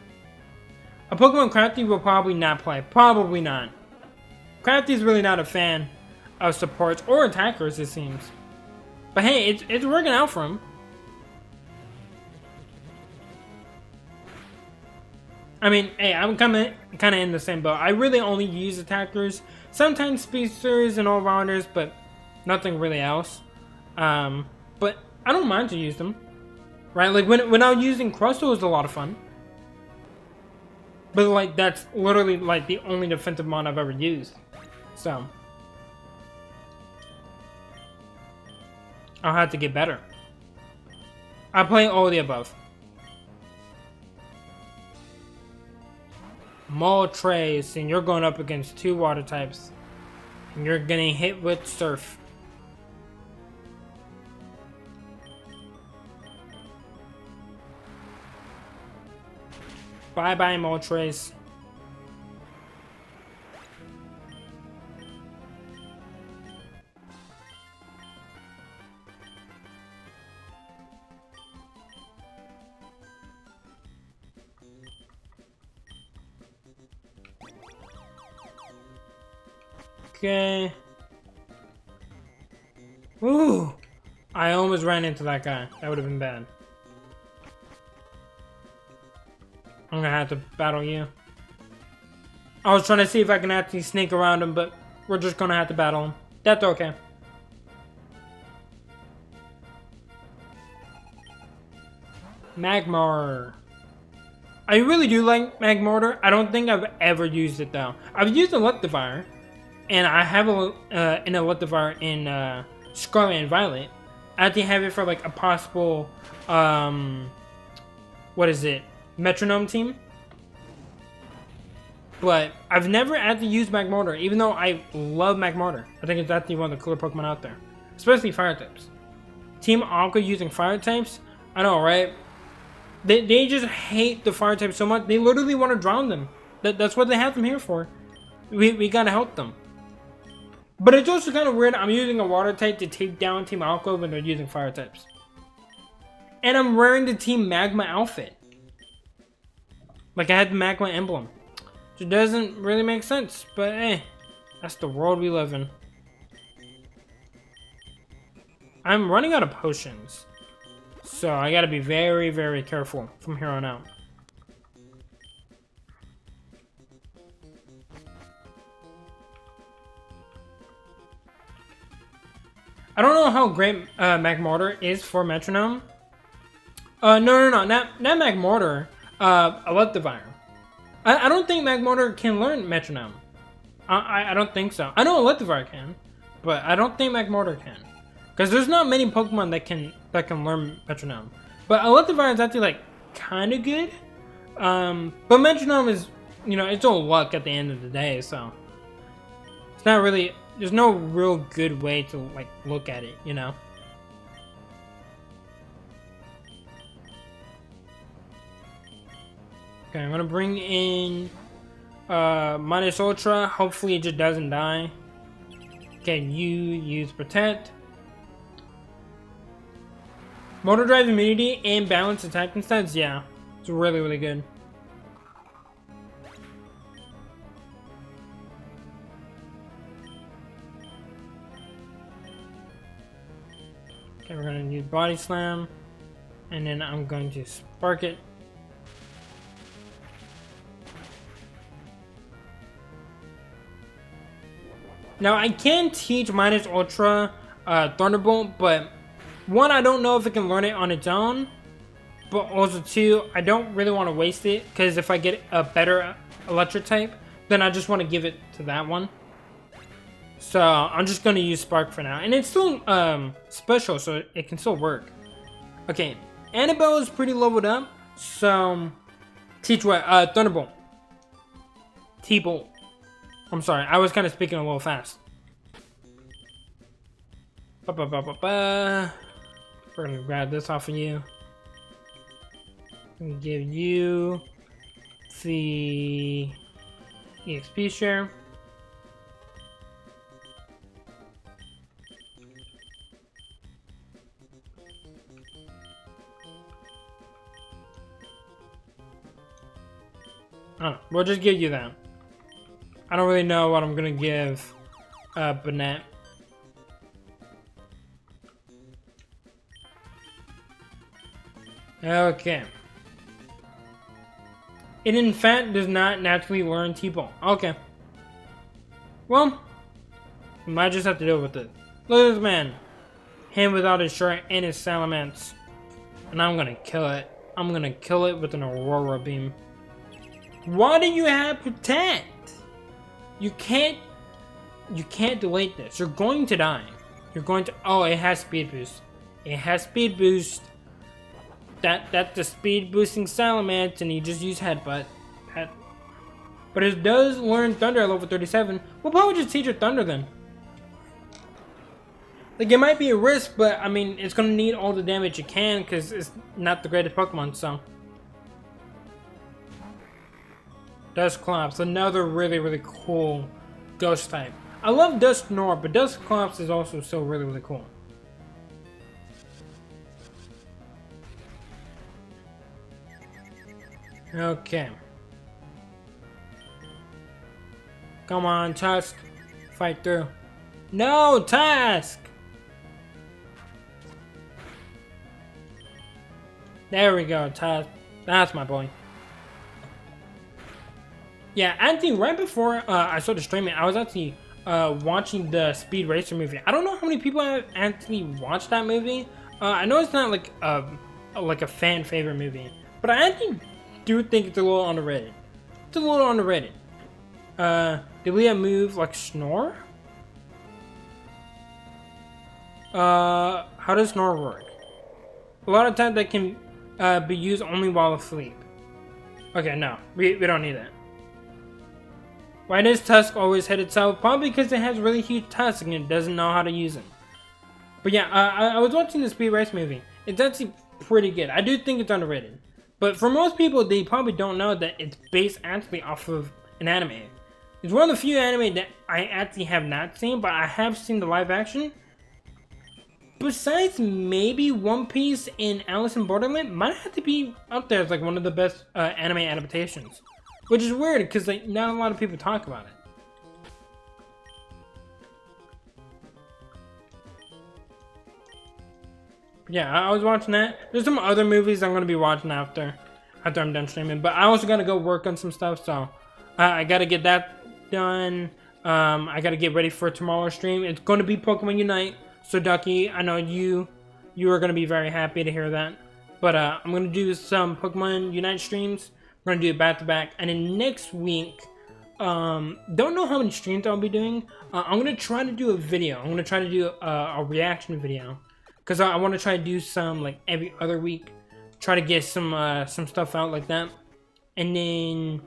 A Pokemon Crafty will probably not play. Probably not. Crafty's really not a fan of supports or attackers, it seems. But hey, it's working out for him. I mean, hey, I'm kind of in the same boat. I really only use attackers, sometimes speedsters and all-rounders, but nothing really else. But I don't mind to use them, right? Like when I was using Crustle, it was a lot of fun. But like that's literally like the only defensive mon I've ever used. So I'll have to get better. I play all the above. Moltres, and you're going up against 2 water types. And you're getting hit with Surf. Bye bye, Moltres. Okay. Ooh! I almost ran into that guy. That would have been bad. I'm gonna have to battle you. I was trying to see if I can actually sneak around him, but we're just gonna have to battle him. That's okay. Magmar. I really do like Magmortar. I don't think I've ever used it though. I've used Electivire, and I have an Electivire in Scarlet and Violet. I actually have it for like a possible, what is it, Metronome team. But I've never actually used Magmortar, even though I love Magmortar. I think it's actually one of the cooler Pokemon out there, especially Fire types. Team Aqua using Fire types, I know, right? They just hate the Fire types so much. They literally want to drown them. That's what they have them here for. We gotta help them. But it's also kind of weird. I'm using a Water type to take down Team Aqua when they're using Fire types. And I'm wearing the Team Magma outfit. Like I had the Magma emblem. It doesn't really make sense, but hey, that's the world we live in. I'm running out of potions, so I gotta be very, very careful from here on out. I don't know how great Magmortar is for Metronome. No, not Magmortar. Electivire. I don't think Magmortar can learn Metronome. I don't think so. I know Electivire can, but I don't think Magmortar can. Because there's not many Pokemon that can learn Metronome. But Electivire is actually like kind of good. But Metronome is, you know, it's all luck at the end of the day, so it's not really, there's no real good way to like look at it, you know. Okay, I'm gonna bring in Minus Ultra. Hopefully it just doesn't die. Can you use Protect? Motor Drive immunity and Balance attacking stats? Yeah, it's really, really good. Okay, we're gonna use Body Slam. And then I'm going to Spark it. Now I can teach Minus Ultra Thunderbolt, but one, I don't know if it can learn it on its own, but also two, I don't really want to waste it, because if I get a better electric type, then I just want to give it to that one. So I'm just going to use Spark for now, and it's still special, so it can still work. Okay, Annabelle is pretty leveled up, so teach what? Thunderbolt. T-Bolt. I'm sorry, I was kind of speaking a little fast. We're gonna grab this off of you. I'm gonna give you the EXP share. Oh, we'll just give you that. I don't really know what I'm gonna give Bennett. Okay. It in fact does not naturally learn T-Bone. Okay. Well, we might just have to deal with it. Look at this man. Him without his shirt and his salamence. And I'm gonna kill it. I'm gonna kill it with an Aurora Beam. Why do you have Protect? You can't delete this. You're going to die. You're going to, oh, it has Speed Boost. It has Speed Boost. That's the speed boosting Salamence, and you just use Headbutt. But it does learn Thunder at level 37. We'll probably just teach it Thunder then. Like, it might be a risk, but I mean, it's gonna need all the damage it can because it's not the greatest Pokemon, so. Dusclops, another really, really cool ghost type. I love Dusknoir, but Dusclops is also still really, really cool. Okay. Come on, Tusk. Fight through. No, Tusk! There we go, Tusk. That's my boy. Yeah, actually, right before I started streaming, I was actually watching the Speed Racer movie. I don't know how many people have actually watched that movie. I know it's not like a fan favorite movie, but I actually do think it's a little underrated. It's a little underrated. Did Leah move like snore? How does snore work? A lot of times that can be used only while asleep. Okay, no, we don't need that. Why does Tusk always hit itself? Probably because it has really huge tusks and it doesn't know how to use them. But yeah, I was watching the Speed Race movie. It's actually pretty good. I do think it's underrated. But for most people, they probably don't know that it's based actually off of an anime. It's one of the few anime that I actually have not seen, but I have seen the live action. Besides maybe One Piece and Alice in Borderland, might have to be up there as like one of the best anime adaptations. Which is weird, because like, not a lot of people talk about it. Yeah, I was watching that. There's some other movies I'm going to be watching after I'm done streaming. But I also got to go work on some stuff, so I got to get that done. I got to get ready for tomorrow's stream. It's going to be Pokemon Unite. So Ducky, I know you are going to be very happy to hear that. But I'm going to do some Pokemon Unite streams. We're going to do it back to back. And then next week, don't know how many streams I'll be doing. I'm going to try to do a video. I'm going to try to do a reaction video. Because I want to try to do some like every other week. Try to get some stuff out like that. And then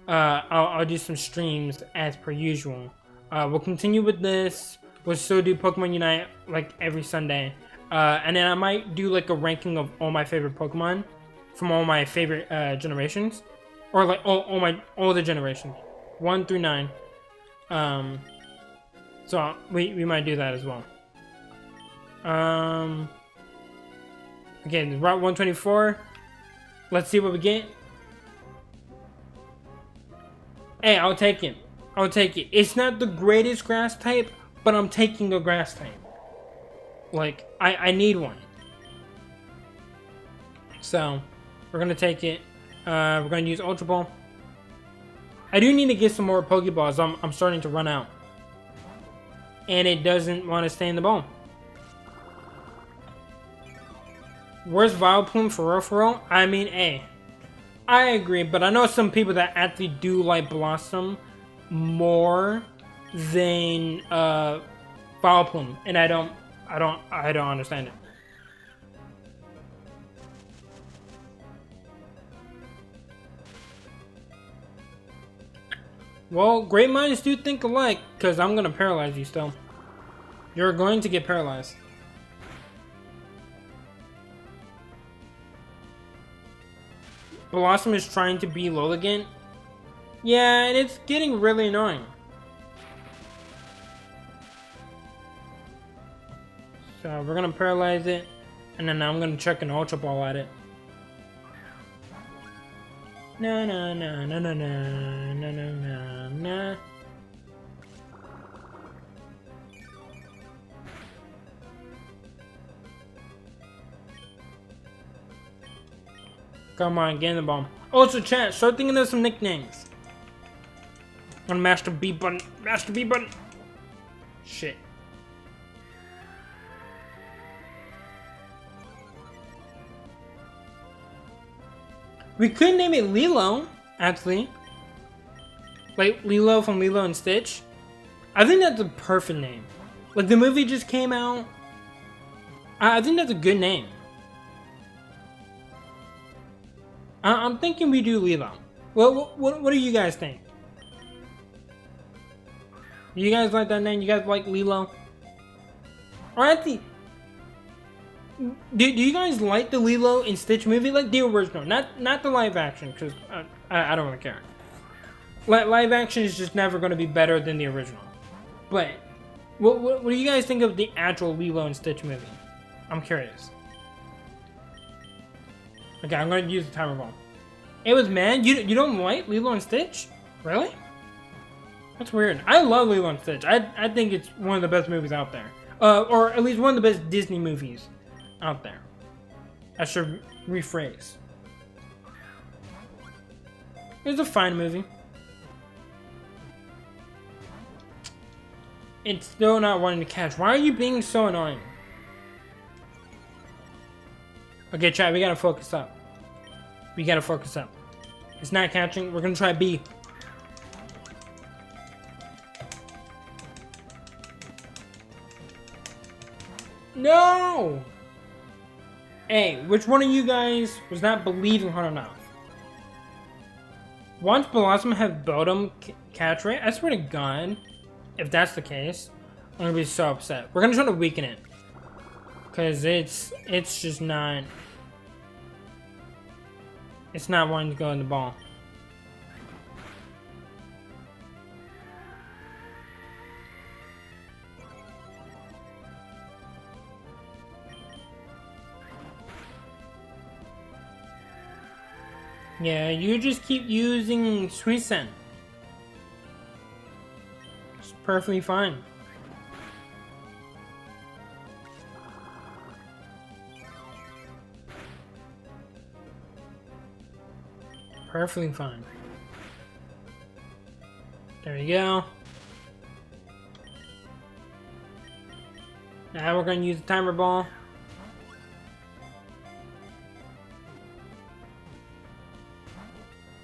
I'll do some streams as per usual. We'll continue with this. We'll still do Pokemon Unite like every Sunday. And then I might do like a ranking of all my favorite Pokemon from all my favorite generations. Or like all the generations. 1 through 9. So we might do that as well. Again, Route 124. Let's see what we get. Hey, I'll take it. I'll take it. It's not the greatest grass type, but I'm taking a grass type. Like, I need one. So, we're gonna take it. We're gonna use Ultra Ball. I do need to get some more Pokeballs. I'm starting to run out. And it doesn't want to stay in the bowl. Where's Vileplume for real? I mean, hey, I agree, but I know some people that actually do like Blossom more than Vileplume, and I don't understand it. Well, great minds do think alike, because I'm gonna paralyze you still. You're going to get paralyzed. Blossom is trying to be low again. Yeah, and it's getting really annoying. So we're gonna paralyze it, and then I'm gonna chuck an Ultra Ball at it. No, no, no, no, no, no, no, no, no, no. Come on, get in the bomb. Also, chat, start thinking of some nicknames. I'm gonna mash the B button. Mash the B button. Shit. We could name it Lilo, actually. Like Lilo from Lilo and Stitch. I think that's a perfect name. Like, the movie just came out. I think that's a good name. I'm thinking we do Lilo. Well, what do you guys think? You guys like that name? You guys like Lilo? Or actually, do you guys like the Lilo and Stitch movie? Like the original, not the live action, because I don't really care. Live action is just never going to be better than the original. But what do you guys think of the actual Lilo and Stitch movie? I'm curious. Okay, I'm going to use the timer bomb. It was mad. You don't like Lilo and Stitch? Really? That's weird. I love Lilo and Stitch. I think it's one of the best movies out there. Or at least one of the best Disney movies out there. I should rephrase. It's a fine movie. it's still not wanting to catch. Why are you being so annoying? Okay, chat, we gotta focus up. We gotta focus up. It's not catching. We're gonna try B. No! Hey, which one of you guys was not believing hard enough? Once Blossom have bottom catch rate, I swear to God, if that's the case, I'm gonna be so upset. We're gonna try to weaken it. Cause it's just not... It's not wanting to go in the ball. Yeah, you just keep using Sweet Scent. It's perfectly fine. Perfectly fine. There you go. Now we're gonna use the timer ball.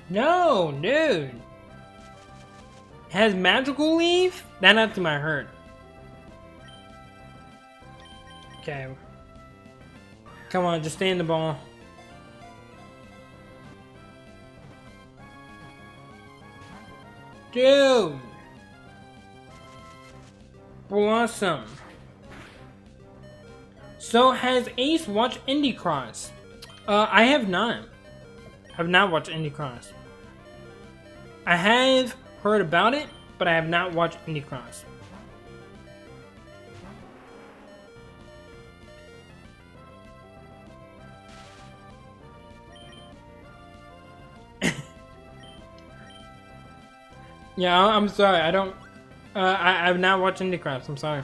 No, dude. It has magical leaf? That nothing might hurt. Okay. Come on, just stay in the ball. Dude. Blossom. So has Ace watched Indie Cross? I have not. Have not watched Indie Cross. I have heard about it, but I have not watched Indie Cross. Yeah, I'm sorry. I don't. I've not watched Indie Cross. I'm sorry.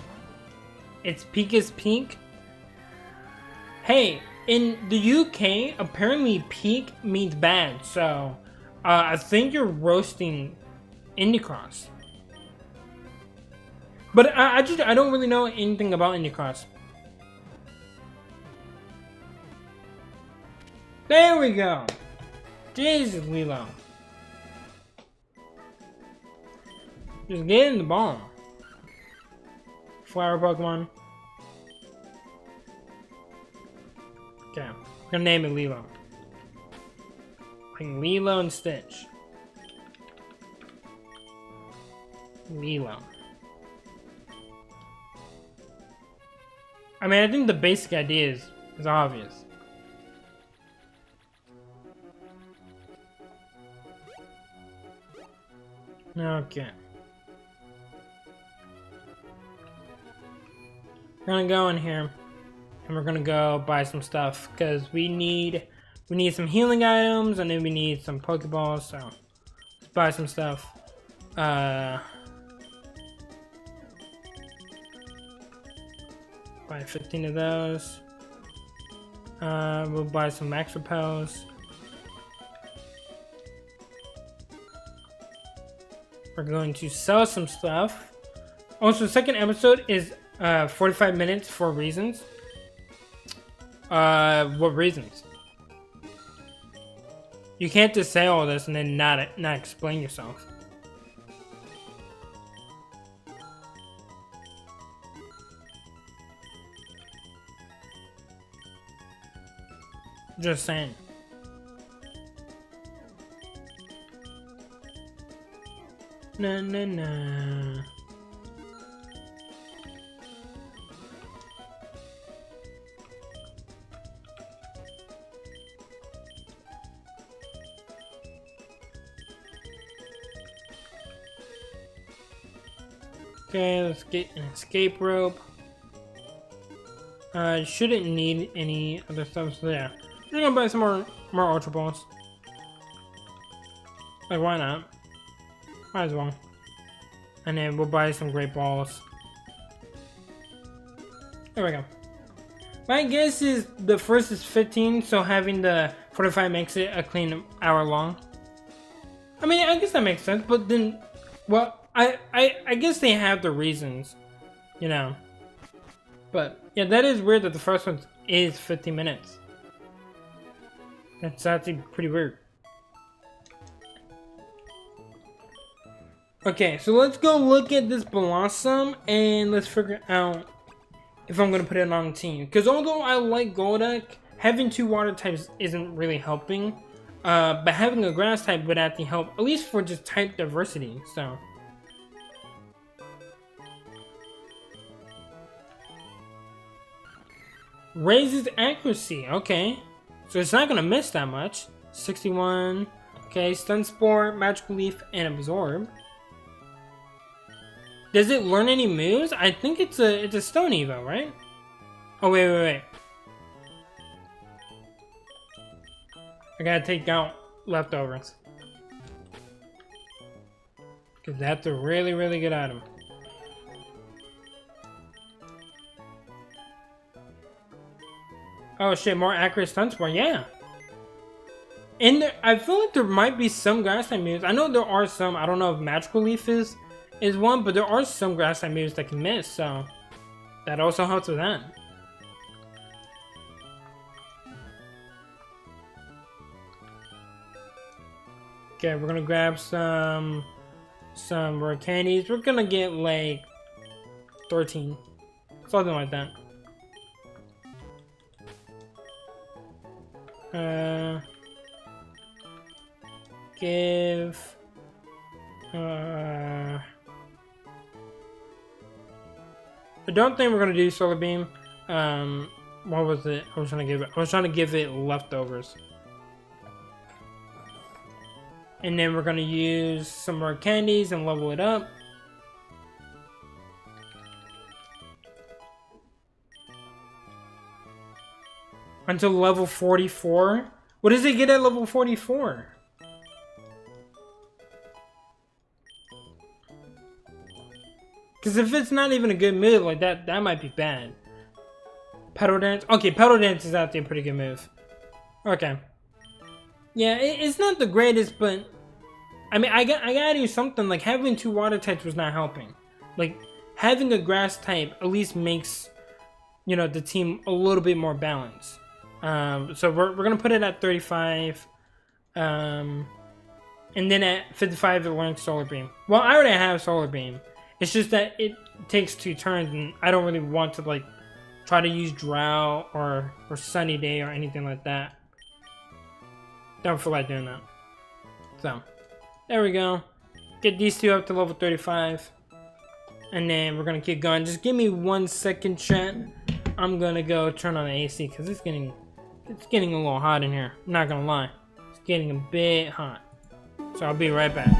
It's peak is peak. Hey, in the UK, apparently peak means bad. So, I think you're roasting Indie Cross. But I don't really know anything about Indie Cross. There we go. Jesus, Lilo. Just get in the ball. Flower Pokemon. Okay, I'm gonna name it Lilo. Like Lilo and Stitch. Lilo. I mean, I think the basic idea is obvious. Okay. We're gonna go in here and we're gonna go buy some stuff because we need some healing items and then we need some Pokeballs, so let's buy some stuff. Buy 15 of those. We'll buy some Max Repels. We're going to sell some stuff. Also, the second episode is 45 minutes for reasons. What reasons? You can't just say all this and then not explain yourself. Just saying. Na na na. Okay, let's get an escape rope. Shouldn't need any other stuff, so yeah. We're gonna buy some more Ultra Balls. Like, why not? Might as well. And then we'll buy some Great Balls. There we go. My guess is the first is 15, so having the 45 makes it a clean hour long. I mean, I guess that makes sense, but then, well, I guess they have the reasons you know. But yeah, that is weird that the first one is 15 minutes. That's actually pretty weird. Okay, so let's go look at this Blossom and let's figure out if I'm gonna put it on the team. Because although I like Golduck, having 2 water types isn't really helping. But having a grass type would actually help, at least for just type diversity. So raises accuracy. Okay, so it's not gonna miss that much. 61. Okay, Stun Spore, Magical Leaf, and Absorb. Does it learn any moves? I think it's a Stone Evo, right? Oh wait. I gotta take out leftovers. Cause that's a really, really good item. Oh shit, more accurate Stun Spore, yeah. And there, I feel like there might be some grass type moves. I know there are some. I don't know if Magical Leaf is one, but there are some grass type moves that can miss, so that also helps with that. Okay, we're gonna grab some rare candies. We're gonna get like 13, something like that. Give. I don't think we're gonna do Solar Beam. What was it? I was trying to give it leftovers. And then we're gonna use some more candies and level it up. Until level 44. What does it get at level 44? Because if it's not even a good move like that, that might be bad. Pedal Dance? Okay, Pedal Dance is actually a pretty good move. Okay. Yeah, it's not the greatest, but I mean, I gotta do something. Like, having 2 water types was not helping. Like, having a grass type at least makes, you know, the team a little bit more balanced. So we're gonna put it at 35. And then at 55 it learns Solar Beam. Well, I already have Solar Beam. It's just that it takes 2 turns, and I don't really want to like try to use Drought or Sunny Day or anything like that. Don't feel like doing that. So there we go. Get these 2 up to level 35, and then we're gonna keep going. Just give me 1 second, chat. I'm gonna go turn on the AC because it's getting a little hot in here. I'm not gonna lie, it's getting a bit hot. So I'll be right back.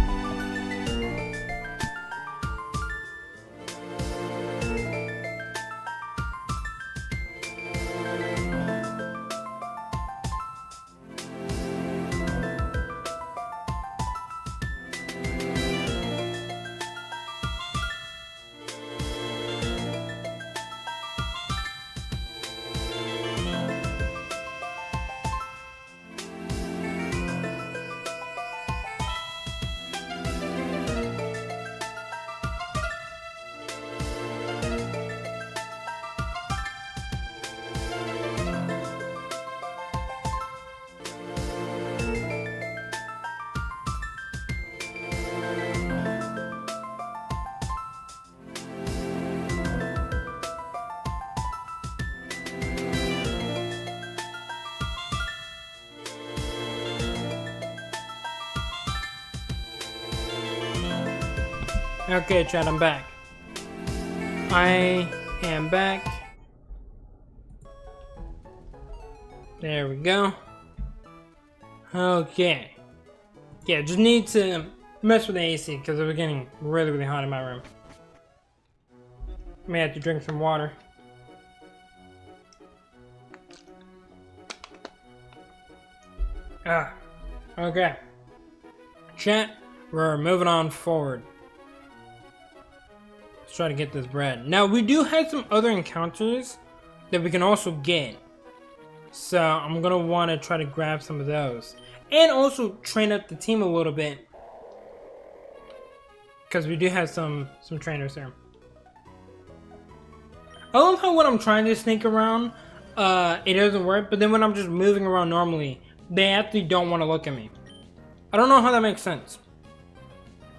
Okay, chat, I'm back. I am back. There we go. Okay. Yeah, just need to mess with the AC because it was getting really, really hot in my room. May have to drink some water. Okay. Chat, we're moving on forward. Let's try to get this bread. Now, we do have some other encounters that we can also get. So, I'm going to want to try to grab some of those. And also train up the team a little bit. Because we do have some trainers there. I love how when I'm trying to sneak around, it doesn't work, but then when I'm just moving around normally, they actually don't want to look at me. I don't know how that makes sense.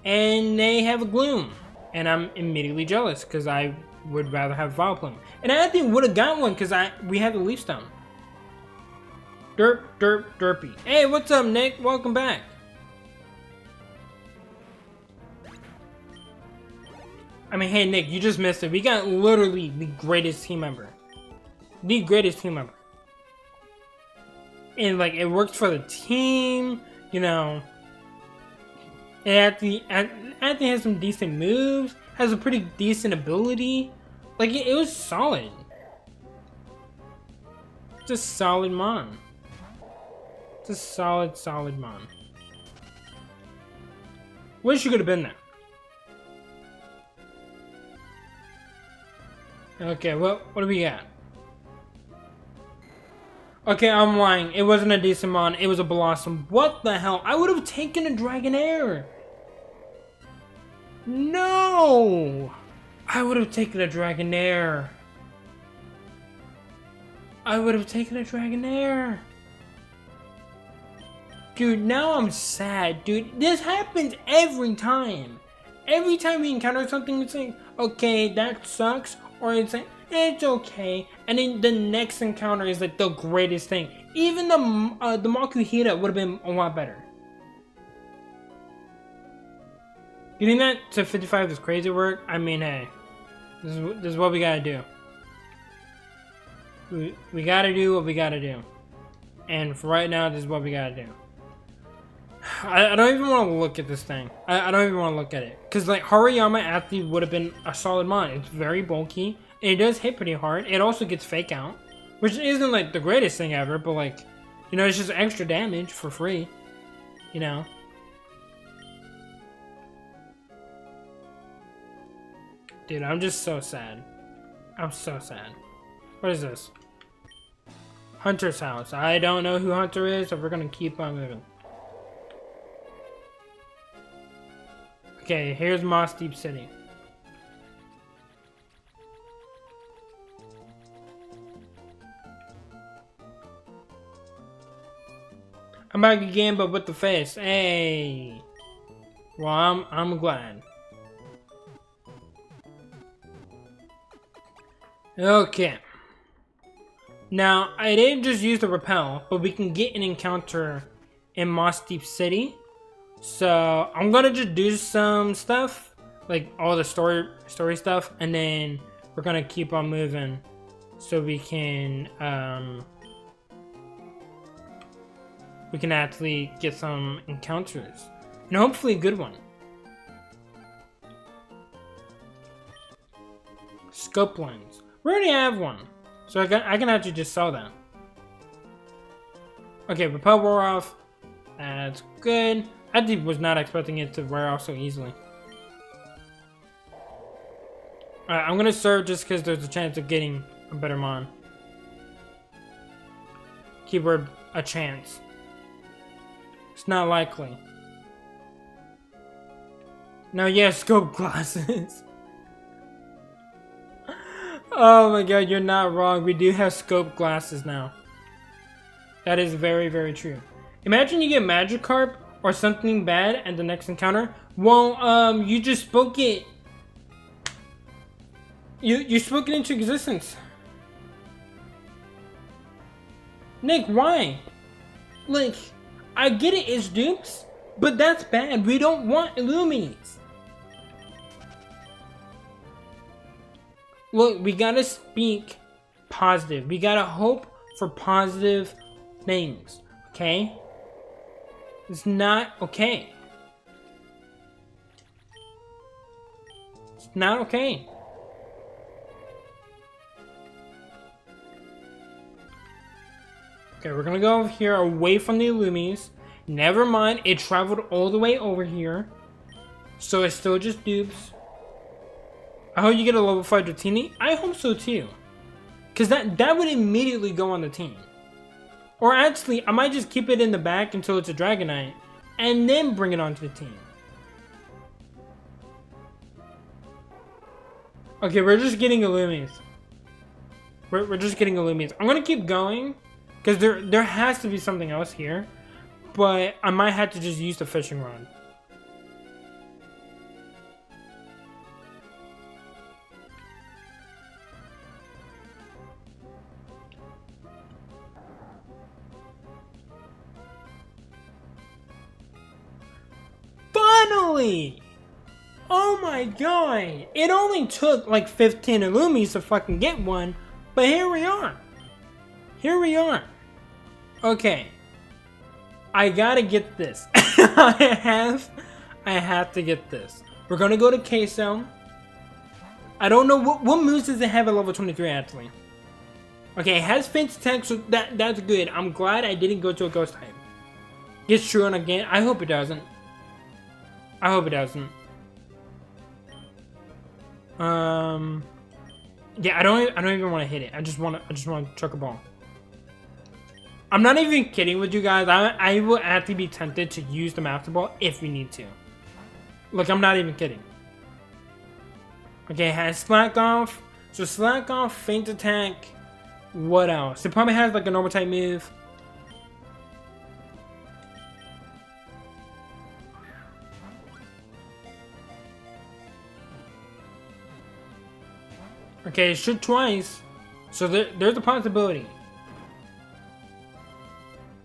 And they have a Gloom, and I'm immediately jealous because I would rather have Vileplume. And I actually would have got one because we had the Leaf Stone. Derp, derp, derpy. Hey, what's up, Nick? Welcome back. I mean, hey, Nick, you just missed it. We got literally the greatest team member. The greatest team member. And, like, it works for the team, you know. It actually has some decent moves. Has a pretty decent ability. Like, it was solid. Just solid mon. Just solid mon. Wish you could have been there. Okay, what do we got? Okay, I'm lying. It wasn't a decent mon. It was a Blossom. What the hell? I would have taken a Dragonair. No! I would have taken a Dragonair. I would have taken a Dragonair. Dude, now I'm sad, dude. This happens every time. Every time we encounter something, it's like, okay, that sucks. Or it's like, it's okay. And then the next encounter is like the greatest thing. Even the Makuhita would have been a lot better. You think that to 55 is crazy work? I mean, hey. This is what we gotta do. We gotta do what we gotta do. And for right now, this is what we gotta do. I don't even want to look at this thing. I don't even want to look at it. Because, like, Hariyama actually would have been a solid mon. It's very bulky. And it does hit pretty hard. It also gets fake out. Which isn't, like, the greatest thing ever. But, like, you know, it's just extra damage for free. You know. Dude, I'm just so sad. I'm so sad. What is this? Hunter's house. I don't know who Hunter is, so we're going to keep on moving. Okay, here's Moss Deep City. I'm back again, but with the face. Hey. Well, I'm glad. Okay. Now, I didn't just use the repel, but we can get an encounter in Moss Deep City. So I'm gonna just do some stuff, like all the story stuff, and then we're gonna keep on moving, so we can actually get some encounters, and hopefully a good one. Scope lens. We already have one, so I can actually just sell that. Okay, repel wore off. That's good. I was not expecting it to wear off so easily. Alright, I'm gonna serve just because there's a chance of getting a better mon. Keyword, a chance. It's not likely. Now, yes, scope glasses. Oh my god, you're not wrong. We do have scope glasses now. That is very, very true. Imagine you get Magikarp or something bad and the next encounter. Well, you just spoke it. You spoke it into existence. Nick, why? Like, I get it, it's dupes, but that's bad. We don't want Illumies. Look, we gotta speak positive. We gotta hope for positive things, okay? It's not okay. It's not okay. Okay, we're gonna go over here away from the Illumies. Never mind, it traveled all the way over here. So it's still just dupes. I hope you get a level 5 Dratini. I hope so too. Because that would immediately go on the team. Or actually, I might just keep it in the back until it's a Dragonite, and then bring it onto the team. Okay, we're just getting Illumies. We're just getting Illumians. I'm gonna keep going because there has to be something else here, but I might have to just use the fishing rod. Finally! Oh my god! It only took like 15 Illumis to fucking get one, but here we are. Here we are. Okay. I gotta get this. I have to get this. We're gonna go to Queso. I don't know what moves does it have at level 23 actually. Okay, it has Faint Attack, so that's good. I'm glad I didn't go to a Ghost type. Gets Truant again. I hope it doesn't. I hope it doesn't. Yeah, I don't even want to hit it. I just want to chuck a ball. I'm not even kidding with you guys. I will actually be tempted to use the Master Ball if we need to. Look, I'm not even kidding. Okay, it has Slack Off. So Slack Off, Faint Attack. What else? It probably has like a normal type move. Okay, it should twice. So there's a possibility.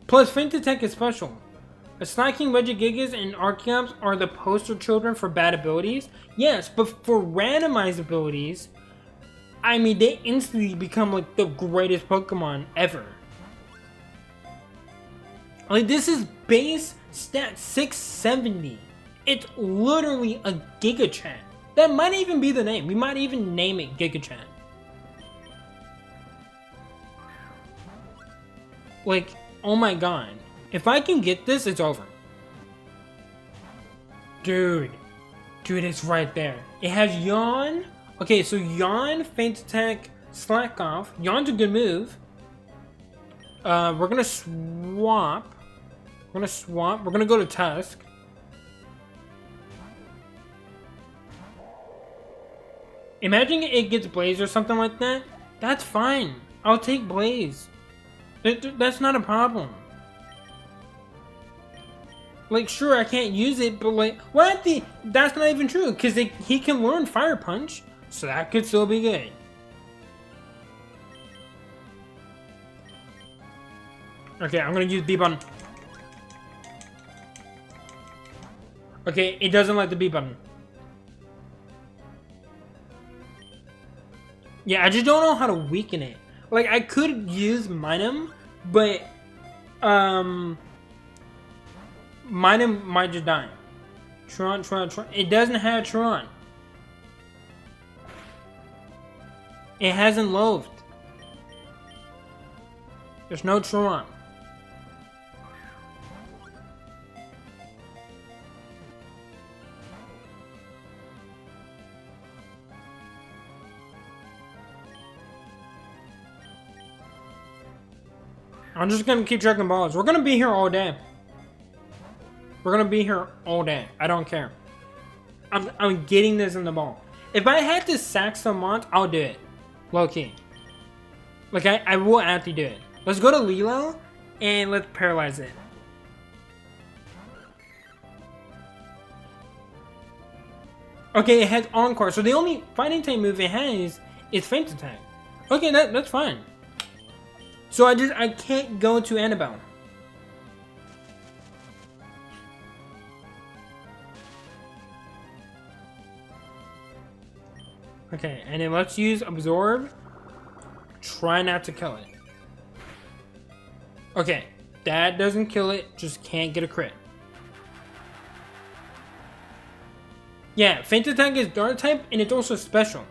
Plus, Faint Attack is special. Slacking, Regigigas, and Archeops are the poster children for bad abilities. Yes, but for randomized abilities, I mean, they instantly become like the greatest Pokemon ever. Like, this is base stat 670. It's literally a Gigachad. That might even be the name. We might even name it Gigachad. Like, oh my god. If I can get this, it's over. Dude, it's right there. It has Yawn. Okay, so Yawn, Faint Attack, Slack Off. Yawn's a good move. We're gonna swap. We're gonna go to Tusk. Imagine it gets Blaze or something like that. That's fine. I'll take Blaze. That's not a problem. Like, sure, I can't use it, but like, what? That's not even true, because he can learn Fire Punch, so that could still be good. Okay, I'm gonna use B button. Okay, it doesn't like the B button. Yeah, I just don't know how to weaken it. Like, I could use Minum, but Minum might just die. Tron. It doesn't have Tron. It hasn't loathed. There's no Tron. I'm just gonna keep checking balls. We're gonna be here all day. We're gonna be here all day. I don't care. I'm getting this in the ball. If I had to sack some mons, I'll do it. Low key. Like, I will actually do it. Let's go to Lilo and let's paralyze it. Okay, it has Encore. So the only fighting type move it has is Faint Attack. Okay, that's fine. So I can't go to Annabelle. Okay, and then let's use Absorb. Try not to kill it. Okay, that doesn't kill it, just can't get a crit. Yeah, Faint Attack is Dark type, and it's also special.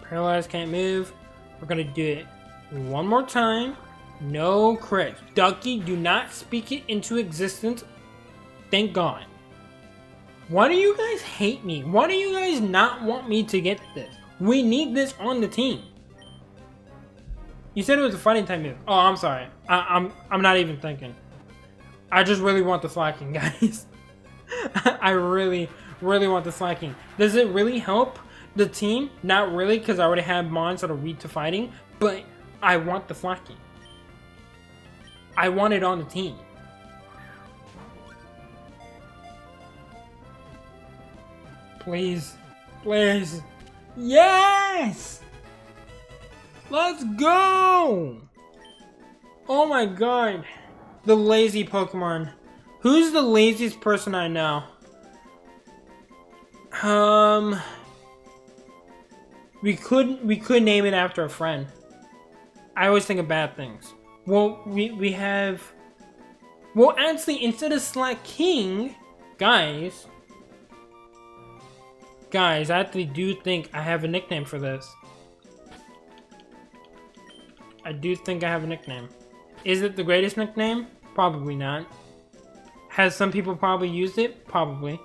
Paralyzed, can't move. We're gonna do it one more time. No crit. Ducky, do not speak it into existence. Thank God. Why do you guys hate me? Why do you guys not want me to get this? We need this on the team. You said it was a fighting type move. Oh, I'm sorry. I'm not even thinking. I just really want the slacking, guys. I really, really want the slacking. Does it really help the team? Not really, because I already have mons that are weak to fighting, but I want the slacking. I want it on the team. Please. Please. Yes! Let's go! Oh my god. The lazy Pokemon. Who's the laziest person I know? We could name it after a friend. I always think of bad things. Well, we have... Well, actually, instead of Slack King, guys, I actually do think I have a nickname for this. I do think I have a nickname. Is it the greatest nickname? Probably not. Has some people probably used it? Probably.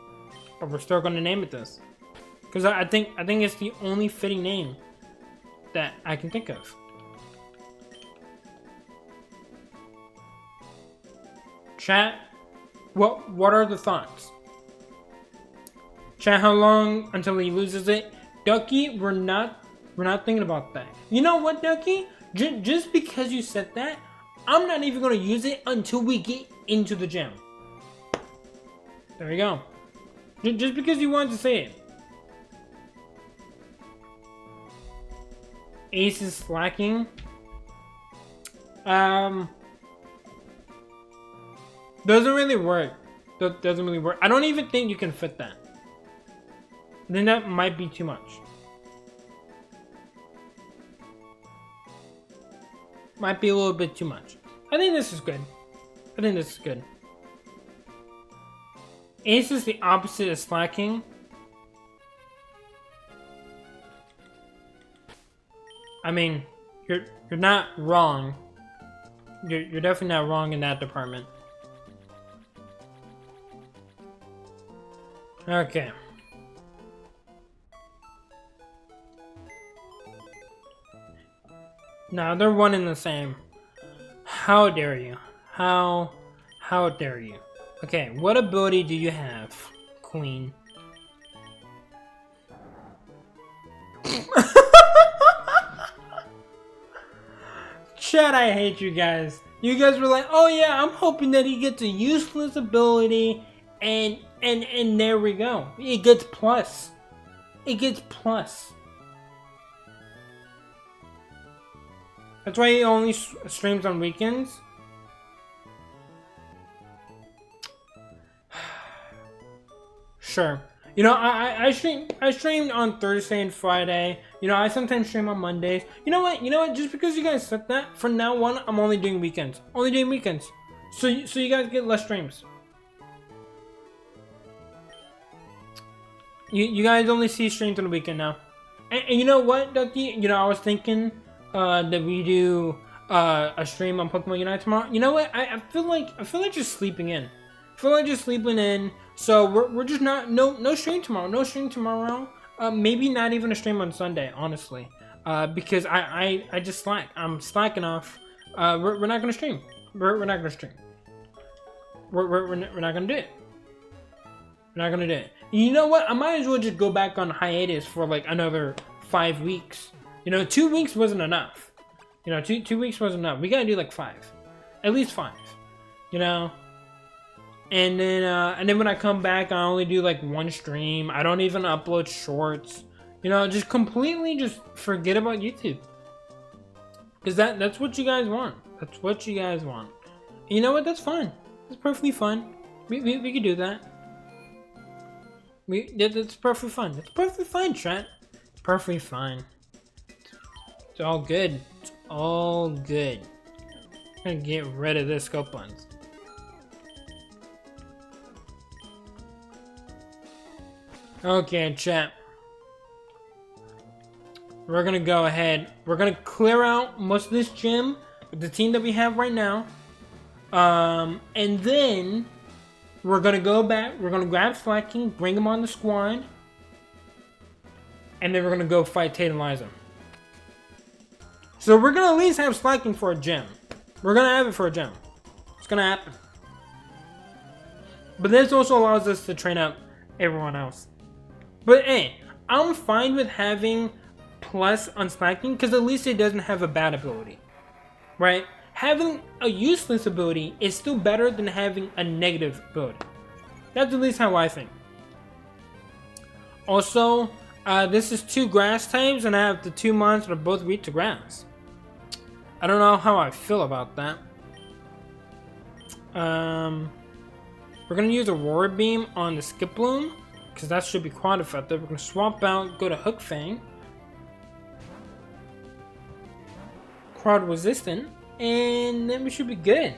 But we're still gonna name it this. Because I think it's the only fitting name that I can think of. Chat, what are the thoughts? Chat, how long until he loses it? Ducky, we're not thinking about that. You know what, Ducky? Just because you said that, I'm not even gonna use it until we get into the gym. There we go. Just because you wanted to say it. Ace is slacking. Doesn't really work. Doesn't really work. I don't even think you can fit that. Then that might be too much. Might be a little bit too much. I think this is good. I think this is good. Ace is the opposite of slacking. I mean, you're not wrong. You're definitely not wrong in that department. Okay. No, they're one and the same. How dare you? How dare you? Okay, what ability do you have, Queen? Chat, I hate you guys. You guys were like, oh yeah, I'm hoping that he gets a useless ability, and there we go. It gets plus. It gets plus. That's why he only streams on weekends. Sure. You know, I streamed on Thursday and Friday. You know, I sometimes stream on Mondays. You know what? Just because you guys said that, from now on, I'm only doing weekends. Only doing weekends. So you guys get less streams. You guys only see streams on the weekend now. And you know what, Ducky? You know, I was thinking that we do a stream on Pokemon Unite tomorrow. You know what? I feel like just sleeping in. So we're just no stream tomorrow. No stream tomorrow. Maybe not even a stream on Sunday, honestly. Because I just slack. I'm slacking off. We're not gonna stream. We're not gonna stream. We're not gonna do it. We're not gonna do it. You know what? I might as well just go back on hiatus for like another 5 weeks. You know, 2 weeks wasn't enough. You know, two weeks wasn't enough. We gotta do like 5, at least 5. You know. And then when I come back, I only do like 1 stream. I don't even upload shorts. You know, just completely just forget about YouTube. Cause that's what you guys want. That's what you guys want. And you know what? That's fine. That's perfectly fine. We could do that. That's perfectly fine. It's perfectly fine, Trent. It's perfectly fine. It's all good. It's all good. I'm gonna get rid of this scope lens. Okay, chat. We're gonna go ahead. We're gonna clear out most of this gym with the team that we have right now. And then we're gonna go back. We're gonna grab Slacking, bring him on the squad, and then we're gonna go fight Tate and Liza. So we're gonna at least have Slacking for a gym. We're gonna have it for a gym. It's gonna happen. But this also allows us to train up everyone else. But hey, I'm fine with having plus on slacking because at least it doesn't have a bad ability, right? Having a useless ability is still better than having a negative ability. That's at least how I think. Also, this is 2 grass types, and I have the 2 monsters that are both weak to grass. I don't know how I feel about that. We're gonna use Aurora Beam on the Skip Bloom, because that should be quite effective. We're gonna swap out, go to Hook Fang. Crowd resistant, and then we should be good.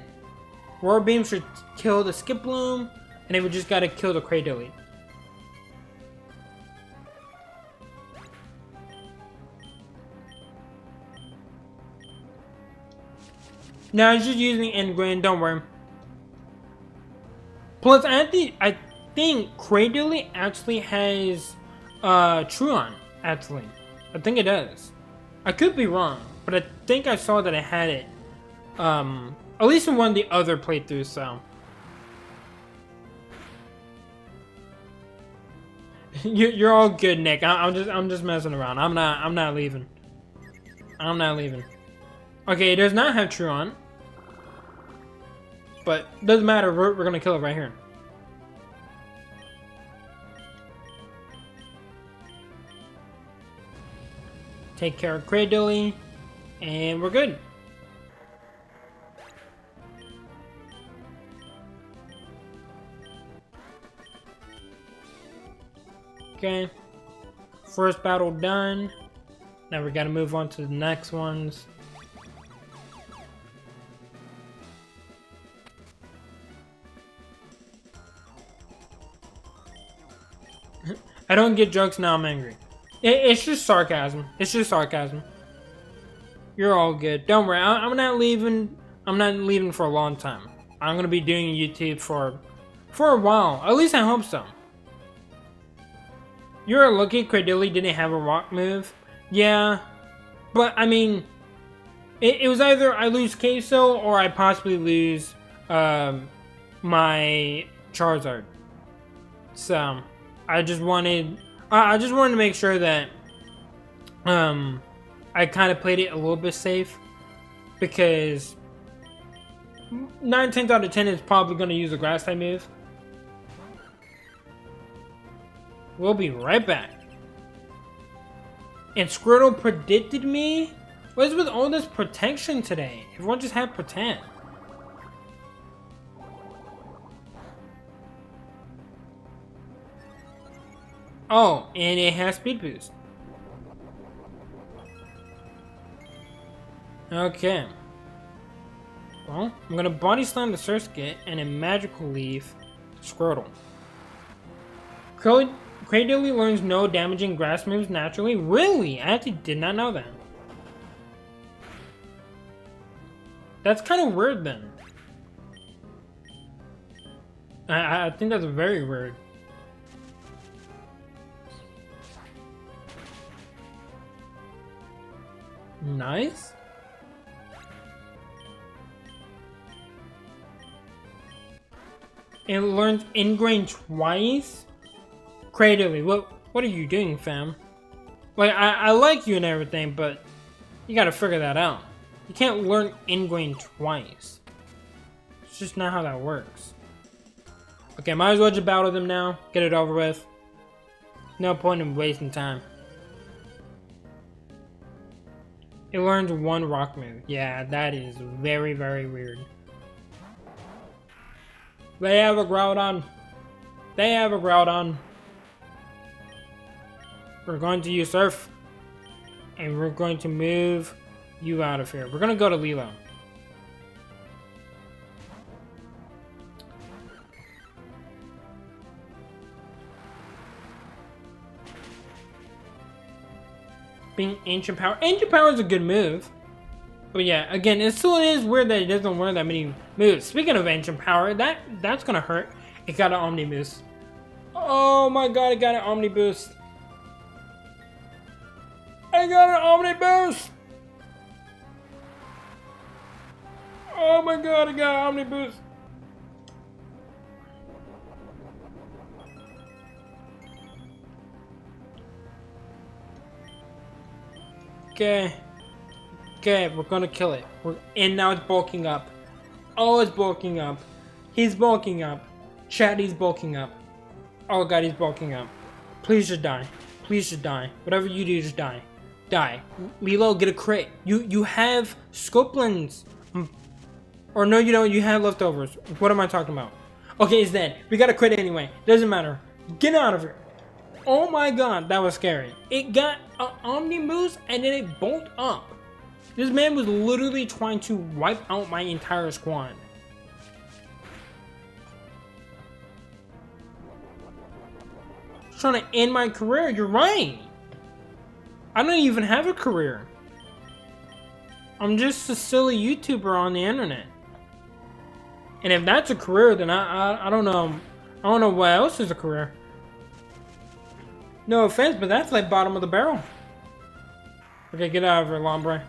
Aurora Beam should kill the Skip Bloom, and then we just gotta kill the Cradilly. No, I was just using Endgrain, don't worry. Plus, I think Cradilly actually has Truon, actually. I think it does. I could be wrong, but I think I saw that it had it. At least in one of the other playthroughs, so. You're all good, Nick. I'm just messing around. I'm not leaving. I'm not leaving. Okay, it does not have Truon. But doesn't matter, we're gonna kill it right here. Take care of Cradilly, and we're good. Okay, first battle done. Now we gotta move on to the next ones. I don't get jokes, now I'm angry. It's just sarcasm. It's just sarcasm. You're all good. Don't worry. I'm not leaving. I'm not leaving for a long time. I'm gonna be doing YouTube for a while. At least I hope so. You're lucky Cradilly didn't have a rock move. Yeah, but I mean, it was either I lose Queso or I possibly lose my Charizard. So I just wanted to make sure that I kind of played it a little bit safe, because 9 times out of 10 is probably going to use a grass type move. We'll be right back. And Squirtle predicted me? What is with all this protection today? Everyone just had pretend. Oh, and it has speed boost. Okay. Well, I'm gonna body slam the Surskit and a magical leaf Squirtle. Cradilly learns no damaging grass moves naturally. Really? I actually did not know that. That's kind of weird then. I think that's very weird. Nice. It learns Ingrain twice? Cradilly, what are you doing, fam? Like, I like you and everything, but you gotta figure that out. You can't learn Ingrain twice. It's just not how that works. Okay, might as well just battle them now. Get it over with. No point in wasting time. It learns one rock move. Yeah, that is very, very weird. They have a Groudon. They have a Groudon. We're going to use Surf. And we're going to move you out of here. We're going to go to Lilo. Being Ancient Power. Ancient Power is a good move. But yeah, again, it still is weird that it doesn't learn that many moves. Speaking of Ancient Power, that's gonna hurt. It got an Omni Boost. Oh my god, it got an Omni Boost. I got an Omni Boost! Oh my god, I got an Omni Boost. Okay. Okay, we're gonna kill it. And now it's bulking up. Oh, it's bulking up. He's bulking up. Chat, he's bulking up. Oh god, he's bulking up. Please just die. Please just die. Whatever you do, just die. Die. Lilo, get a crit. You have scoplins. Or no, you don't. You have leftovers. What am I talking about? Okay, he's dead. We got a crit anyway. Doesn't matter. Get out of here. Oh my god, that was scary. It got an Omni boost and then it bolted up. This man was literally trying to wipe out my entire squad. He's trying to end my career. You're right. I don't even have a career. I'm just a silly YouTuber on the internet. And if that's a career, then I don't know. I don't know what else is a career. No offense, but that's like bottom of the barrel. Okay, get out of here, Lombre.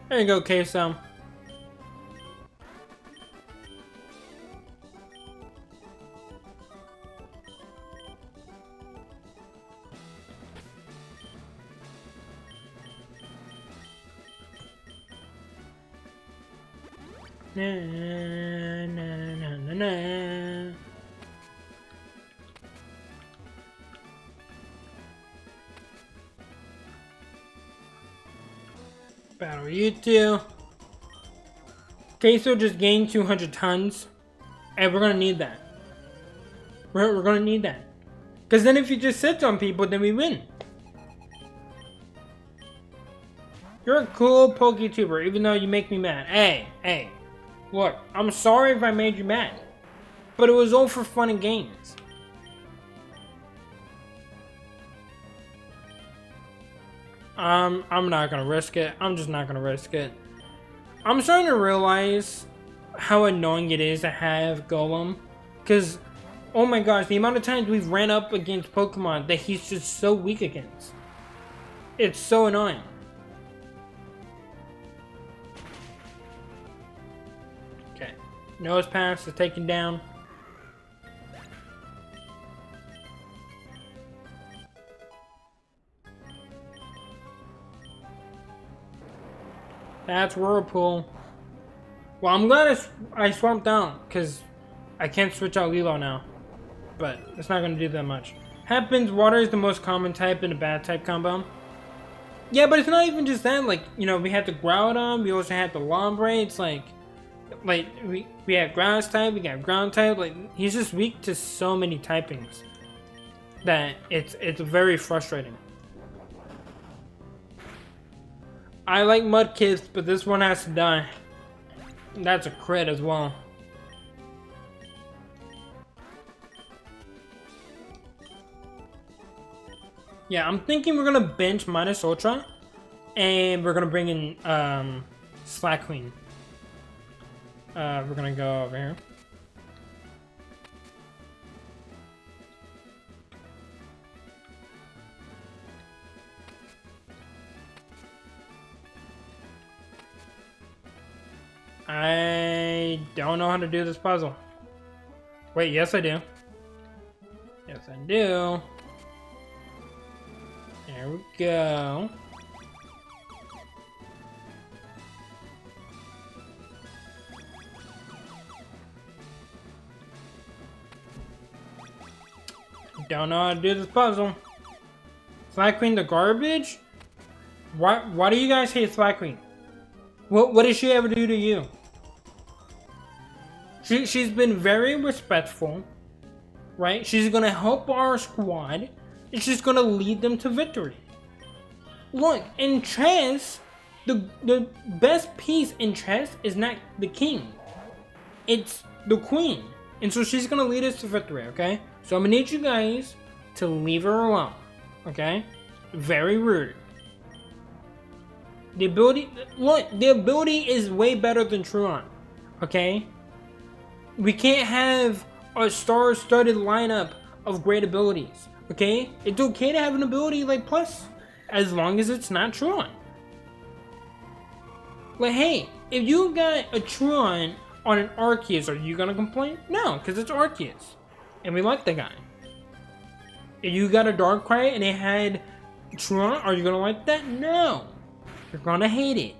There you go, Queso. Na, na, na, na, na. Battle you two. Queso just gained 200 tons. And we're gonna need that. We're gonna need that. Because then if you just sit on people, then we win. You're a cool PokeTuber, even though you make me mad. Hey. Look, I'm sorry if I made you mad. But it was all for fun and games. I'm not gonna risk it. I'm just not gonna risk it. I'm starting to realize how annoying it is to have Golem. Because, oh my gosh, the amount of times we've ran up against Pokemon that he's just so weak against. It's so annoying. Okay. Nose Pass is taken down. That's Whirlpool. Well, I'm glad I swamped out, because I can't switch out Lilo now. But it's not going to do that much. Happens, water is the most common type in a bad type combo. Yeah, but it's not even just that. Like, you know, we had the Groudon, we also had the Lombre. It's like we had grass type, we got ground type. Like, he's just weak to so many typings that it's very frustrating. I like Mudkiss, but this one has to die. That's a crit as well. Yeah, I'm thinking we're gonna bench Midas Ultra, and we're gonna bring in Slack Queen. We're gonna go over here. I don't know how to do this puzzle. Wait, yes I do. Yes I do. There we go. Don't know how to do this puzzle. Slack Queen the garbage? Why do you guys hate Slack Queen? What did she ever do to you? She's been very respectful, right? She's gonna help our squad, and she's gonna lead them to victory. Look, in chess, the best piece in chess is not the king, it's the queen, and so she's gonna lead us to victory. Okay, so I'm gonna need you guys to leave her alone. Okay, very rude. The ability, look, the ability is way better than Truant, okay? We can't have a star-studded lineup of great abilities, okay? It's okay to have an ability like Plus, as long as it's not Truant. Like, hey, if you got a Truant on an Arceus, are you gonna complain? No, because it's Arceus, and we like the guy. If you got a Darkrai and it had Truant, are you gonna like that? No. You're gonna hate it.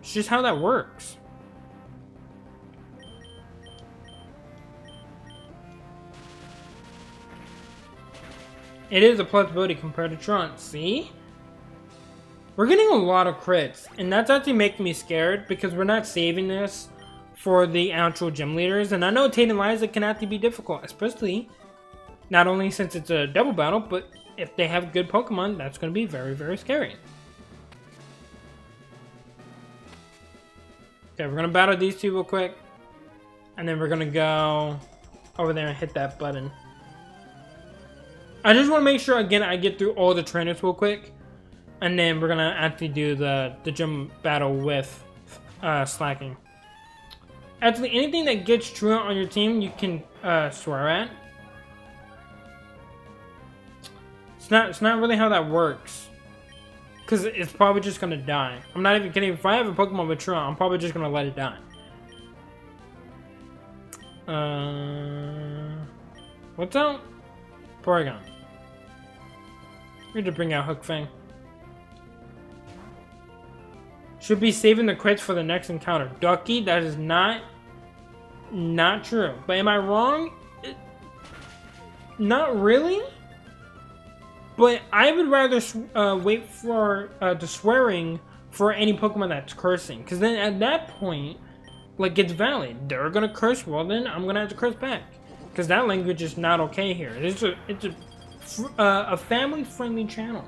It's just how that works. It is a plus ability compared to Truant, see? We're getting a lot of crits, and that's actually making me scared because we're not saving this for the actual gym leaders. And I know Tate and Liza can actually be difficult, especially not only since it's a double battle, but if they have good Pokemon, that's going to be very, very scary. Okay, we're going to battle these two real quick, and then we're going to go over there and hit that button. I just want to make sure, again, I get through all the trainers real quick. And then we're going to actually do the gym battle with Slacking. Actually, anything that gets Truant on your team, you can swear at. It's not really how that works. Because it's probably just going to die. I'm not even kidding. If I have a Pokemon with Truant, I'm probably just going to let it die. What's out? Porygon. We need to bring out Hook Fang. Should be saving the crits for the next encounter. Ducky, that is not true. But am I wrong? Not really. But I would rather wait for the swearing for any Pokemon that's cursing. Because then at that point, like, it's valid. They're going to curse, well then I'm going to have to curse back. Because that language is not okay here. It's a family-friendly channel.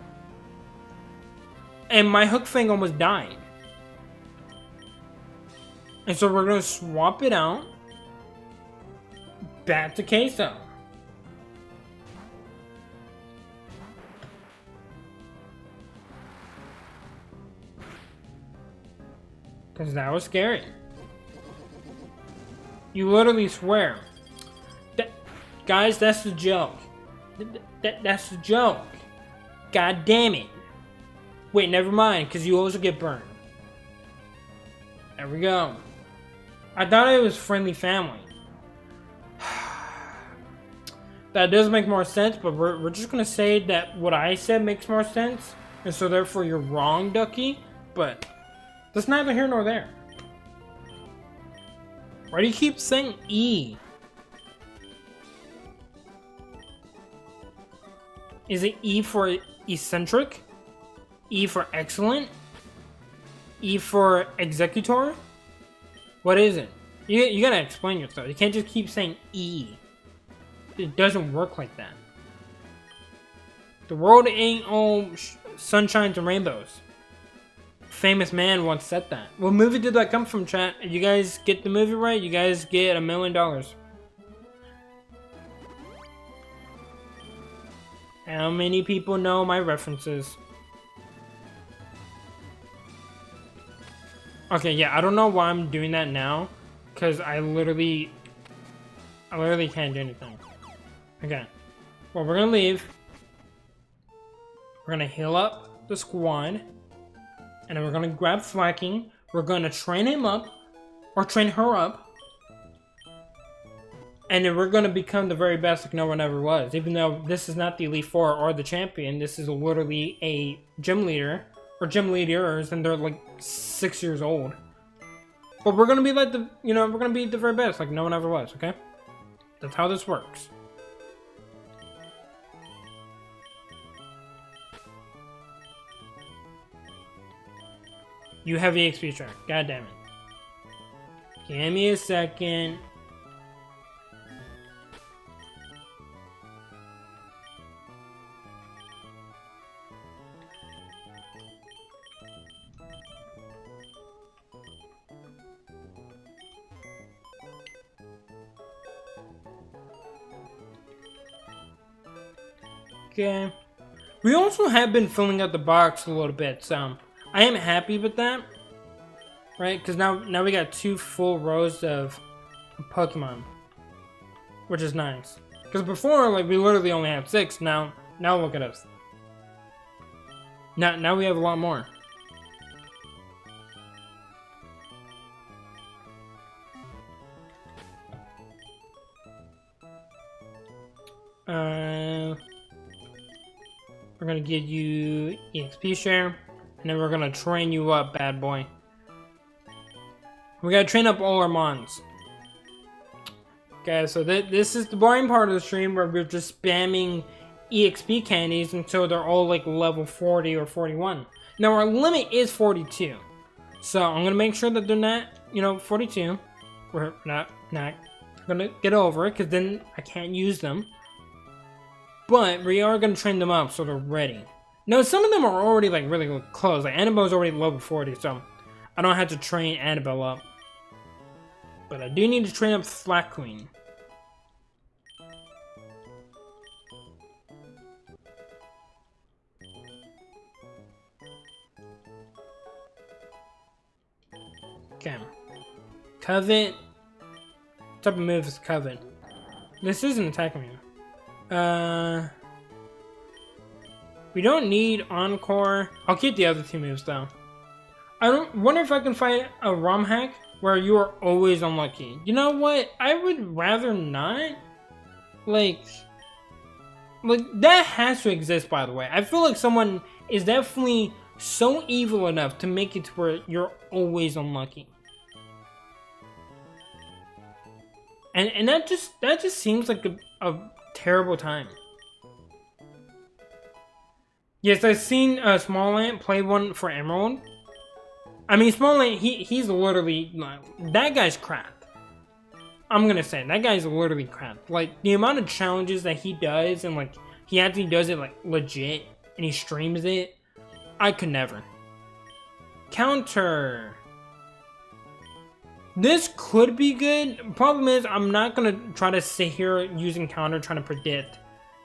And my Hook Fang almost died. And so we're going to swap it out. Back to Queso. Because that was scary. You literally swear. Guys, that's the joke. That's the joke. God damn it. Wait, never mind, because you also get burned. There we go. I thought it was friendly family. That does make more sense, but we're just going to say that what I said makes more sense. And so therefore you're wrong, Ducky. But that's neither here nor there. Why do you keep saying E? Is it E for eccentric? E for excellent? E for executor? What is it? You gotta explain yourself. You can't just keep saying E. It doesn't work like that. The world ain't all sunshines and rainbows. Famous man once said that. What movie did that come from, chat? If you guys get the movie right, you guys get $1 million. How many people know my references? Okay, yeah, I don't know why I'm doing that now, because I literally can't do anything. Okay, well, we're gonna leave. We're gonna heal up the squad, and then we're gonna grab Flacking. We're gonna train him up, or train her up, and then we're gonna become the very best like no one ever was. Even though this is not the Elite Four or the champion, this is literally a gym leader. Or gym leaders, and they're like 6 years old. But we're gonna be like we're gonna be the very best, like no one ever was, okay? That's how this works. You have EXP track, god damn it. Give me a second. Okay. We also have been filling out the box a little bit, so I am happy with that. Right? Because now we got 2 full rows of Pokemon. Which is nice. Because before, like, we literally only had 6. Now look at us. Now we have a lot more. We're gonna give you EXP share, and then we're gonna train you up, bad boy. We gotta train up all our mons. Okay, so this is the boring part of the stream where we're just spamming EXP candies until they're all like level 40 or 41. Now our limit is 42. So I'm gonna make sure that they're not, 42. We're not gonna get over it, because then I can't use them. But we are gonna train them up so they're ready. Now some of them are already like really close. Like Annabelle's already level 40, so I don't have to train Annabelle up. But I do need to train up Flat Queen. Okay. Covet. What type of move is Covet? This is an attack move. We don't need Encore. I'll keep the other two moves though. I don't wonder if I can find a ROM hack where you are always unlucky. You know what? I would rather not. Like that has to exist, by the way. I feel like someone is definitely so evil enough to make it to where you're always unlucky. And that just seems like a terrible time. Yes, I've seen Small Ant play one for Emerald. I mean, Small Ant, he's literally, that guy's crap. I'm gonna say, that guy's literally crap. Like, the amount of challenges that he does, and like, he actually does it like legit, and he streams it, I could never. Counter. This could be good. Problem is, I'm not gonna try to sit here using counter trying to predict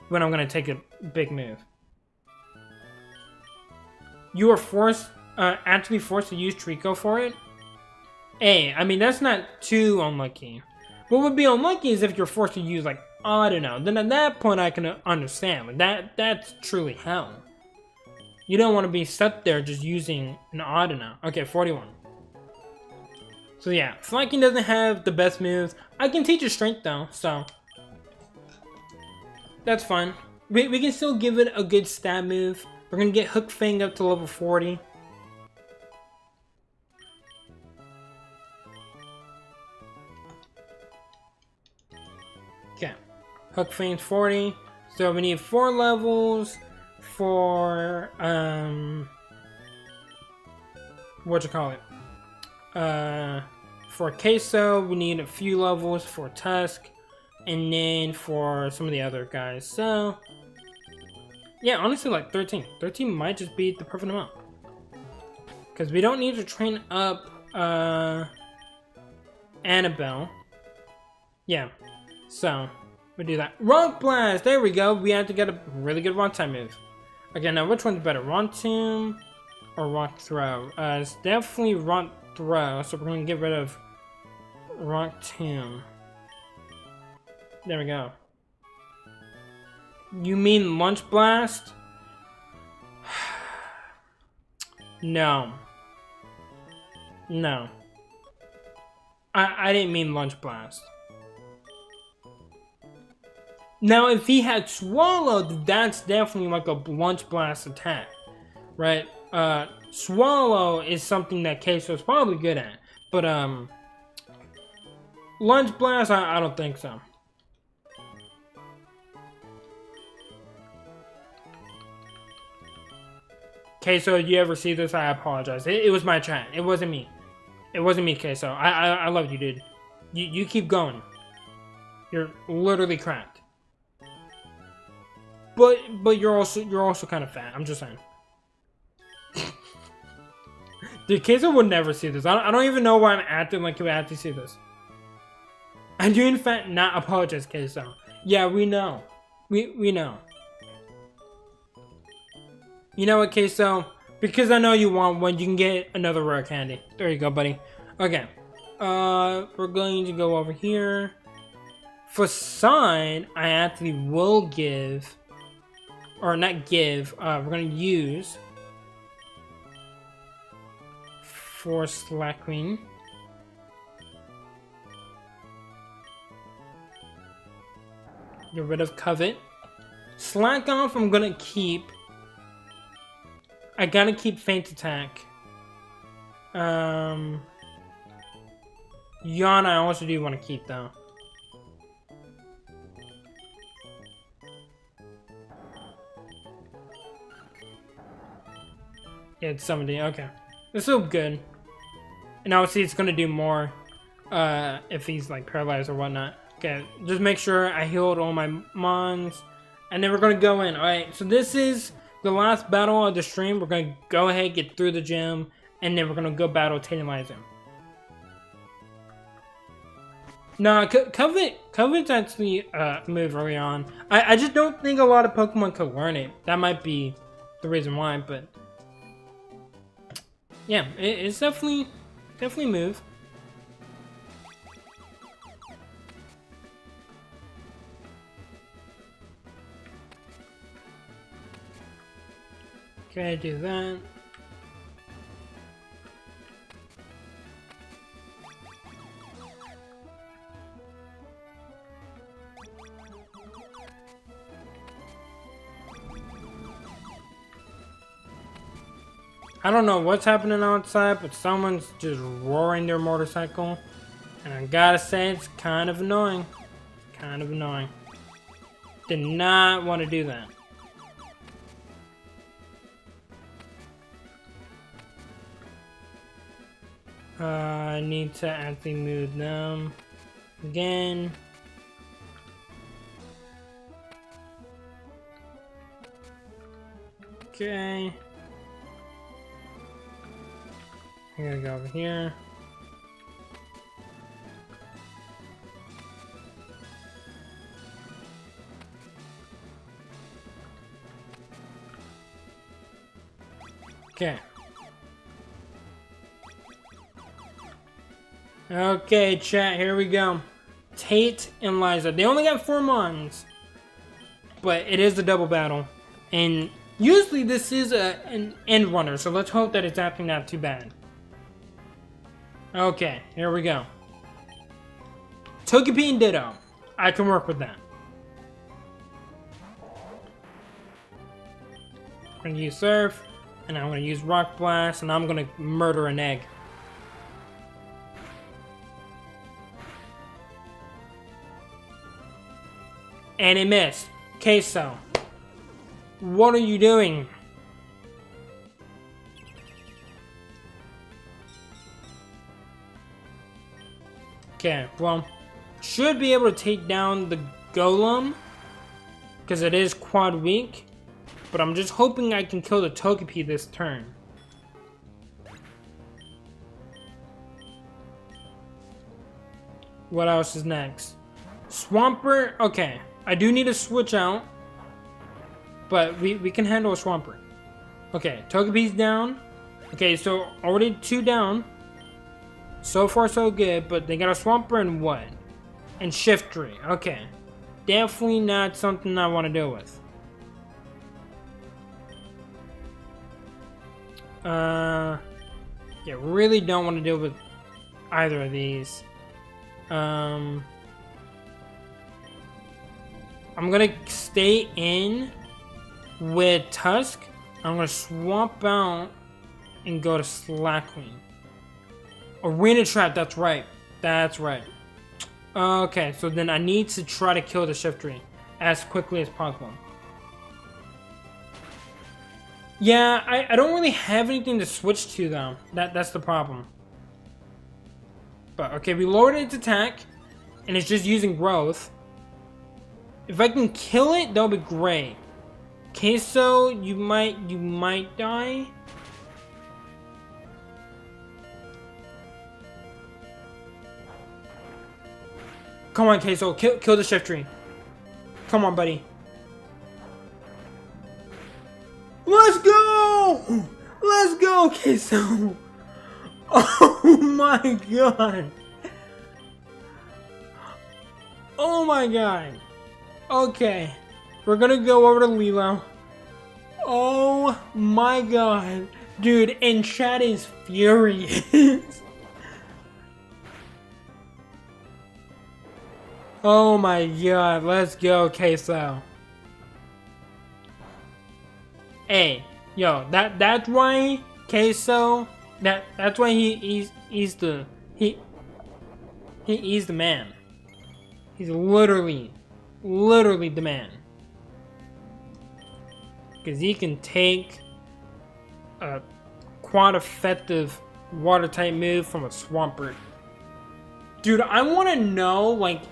when I'm gonna take a big move. You are actually forced to use Trico for it. I mean, that's not too unlucky. What would be unlucky is if you're forced to use, like, I don't know. Then at that point, I can understand. Like, that's truly hell. You don't want to be stuck there just using an Audino. Okay, 41. So yeah, Flanking doesn't have the best moves. I can teach it strength though, so that's fine. We can still give it a good stab move. We're gonna get Hook Fang up to level 40. Okay, Hook Fang's 40. So we need 4 levels for for Queso, we need a few levels for Tusk, and then for some of the other guys. So yeah, honestly, like 13 might just be the perfect amount, because we don't need to train up Annabelle. Yeah, so we do that. Rock Blast, there we go. We have to get a really good rock time move. Okay, now which one's better, Rock Tomb or Rock Throw? It's definitely Rock Throw, so we're gonna get rid of Rock Tomb. There we go. You mean Lunch Blast? No. No. I didn't mean Lunch Blast. Now, if he had Swallowed, that's definitely like a Lunch Blast attack, right? Swallow is something that Queso's probably good at, but Lunch Blast, I don't think so. Queso, you ever see this? I apologize. It was my chat. It wasn't me. It wasn't me, Queso. I love you, dude. You keep going. You're literally cracked. But you're also kind of fat. I'm just saying. Dude, Queso would never see this. I don't even know why I'm acting like he would have to see this. I do in fact not apologize, Queso. Yeah, we know. We know. You know what, Queso? Because I know you want one, you can get another rare candy. There you go, buddy. Okay. We're going to go over here. For Sign, I actually will give, or not give, we're going to use for Slack Queen. Get rid of Covet. Slack Off, I'm going to keep I gotta keep Feint Attack. Yawn I also do want to keep though. Yeah, it's 70, okay. It's still good. And obviously it's gonna do more if he's like paralyzed or whatnot. Okay, just make sure I healed all my mons. And then we're gonna go in. Alright, so this is the last battle of the stream. We're gonna go ahead, get through the gym, and then we're gonna go battle Tantalizer. No, Covet's actually move early on. I just don't think a lot of Pokemon could learn it. That might be the reason why, but yeah, it's definitely move. Okay, do that. I don't know what's happening outside, but someone's just roaring their motorcycle. And I gotta say, it's kind of annoying. Kind of annoying. Did not want to do that. I need to actually move them again. Okay. I gotta go over here. Okay. Okay, chat, here we go. Tate and Liza. They only got 4 mons. But it is a double battle. And usually this is an end runner, so let's hope that it's actually not too bad. Okay, here we go. Togepi and Ditto. I can work with that. I'm gonna use Surf, and I'm gonna use Rock Blast, and I'm gonna murder an egg. And it missed. Queso. What are you doing? Okay, well, should be able to take down the Golem, because it is quad weak, but I'm just hoping I can kill the Togepi this turn. What else is next? Swampert, okay, I do need to switch out, but we can handle a Swampert. Okay, Togepi's down. Okay, so already 2 down. So far so good, but they got a Swampert and what? And Shiftry. Okay. Definitely not something I want to deal with. Yeah, really don't want to deal with either of these. I'm gonna stay in with Tusk. I'm gonna swap out and go to Slackwing. Arena Trap, that's right. That's right. Okay, so then I need to try to kill the Shiftry as quickly as possible. Yeah, I don't really have anything to switch to though. That's the problem. But okay, we lowered its attack, and it's just using growth. If I can kill it, that'll be great. Queso, you might die. Come on, Queso, kill the Shiftry. Come on, buddy. Let's go! Let's go, Queso! Oh my god! Oh my god! Okay, we're gonna go over to Lilo. Oh my god! Dude, and chat is furious. Oh my god, let's go, Queso. Hey, Yo, that's why Queso. That's why he's the man. He's literally the man. Because he can take a quad effective water type move from a Swampert. Dude, I want to know, like,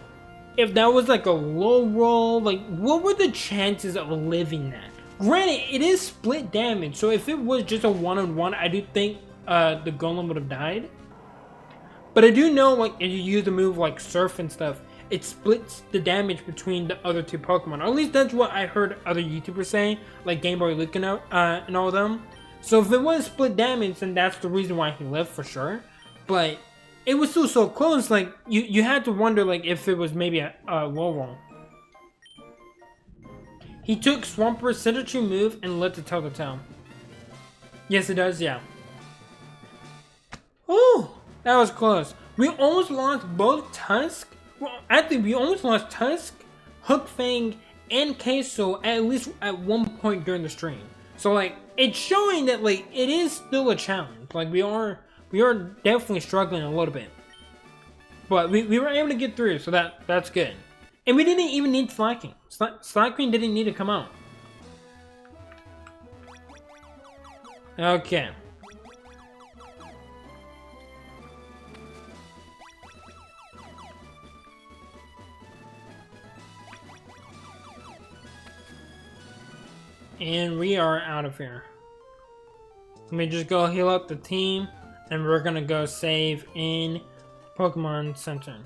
if that was like a low roll, like, what were the chances of living that? Granted, it is split damage, so if it was just a one-on-one, I do think the golem would have died. But I do know, like, if you use a move like Surf and stuff, it splits the damage between the other two Pokemon. Or at least that's what I heard other YouTubers say, like Game Boy Luke and all of them. So if it was split damage, then that's the reason why he lived for sure. But it was still so close, like, you had to wonder, like, if it was maybe a low roll. He took Swampert's Citrus move and let it tell the tale. Yes, it does, yeah. Oh, that was close. We almost lost both Tusk. Well, actually, we almost lost Tusk, Hook Fang, and Queso at least at one point during the stream. So, like, it's showing that, like, it is still a challenge. Like, we are definitely struggling a little bit. But we were able to get through, so that's good. And we didn't even need Slacking. Slacking didn't need to come out. Okay. And we are out of here. Let me just go heal up the team, and we're gonna go save in Pokemon Center.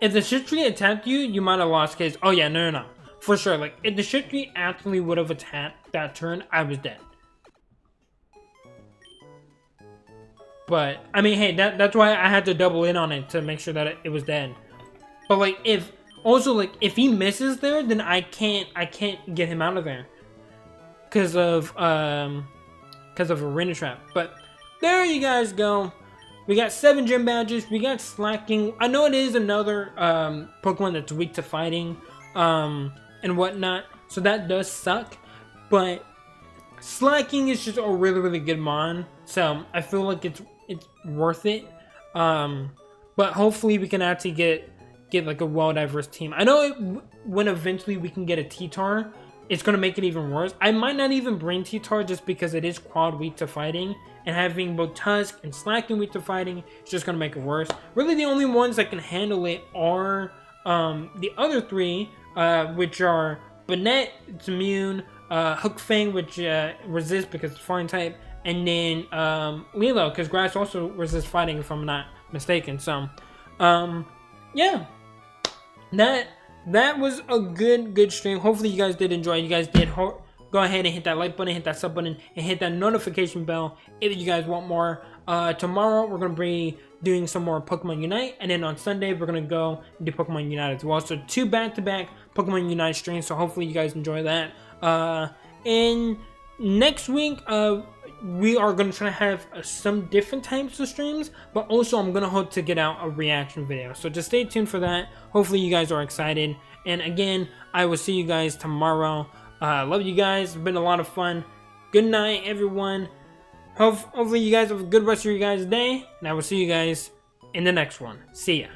If the Shiftry attacked you, you might have lost case. Oh yeah, no. For sure, like, if the Shiftry actually would have attacked that turn, I was dead. But, I mean, hey, that's why I had to double in on it to make sure that it was dead. But, like, if he misses there, then I can't get him out of there. Because of a Arena Trap. But, there you guys go. We got 7 gym badges, we got Slacking. I know it is another Pokemon that's weak to fighting and whatnot, so that does suck. But Slacking is just a really good mon, so I feel like it's worth it. But hopefully we can actually get like a well-diverse team. I know when eventually we can get a T-Tar, it's going to make it even worse. I might not even bring T-Tar just because it is quad weak to fighting. And having both Tusk and Slacking weak to fighting is just going to make it worse. Really, the only ones that can handle it are the other 3, which are Banette, it's immune, Hook Fang, which resists because it's flying type, and then Lilo, because Grass also resists fighting, if I'm not mistaken. So, yeah. That was a good stream. Hopefully you guys did enjoy. You guys did go ahead and hit that like button, hit that sub button, and hit that notification bell if you guys want more. Tomorrow we're going to be doing some more Pokemon Unite, and then on Sunday we're going to go and do Pokemon Unite as well. So 2 back-to-back Pokemon Unite streams, so hopefully you guys enjoy that. And next week, we are going to try to have some different types of streams, but also I'm going to hope to get out a reaction video. So just stay tuned for that. Hopefully you guys are excited. And again, I will see you guys tomorrow. Love you guys. It's been a lot of fun. Good night, everyone. Hopefully you guys have a good rest of your guys' day. And I will see you guys in the next one. See ya.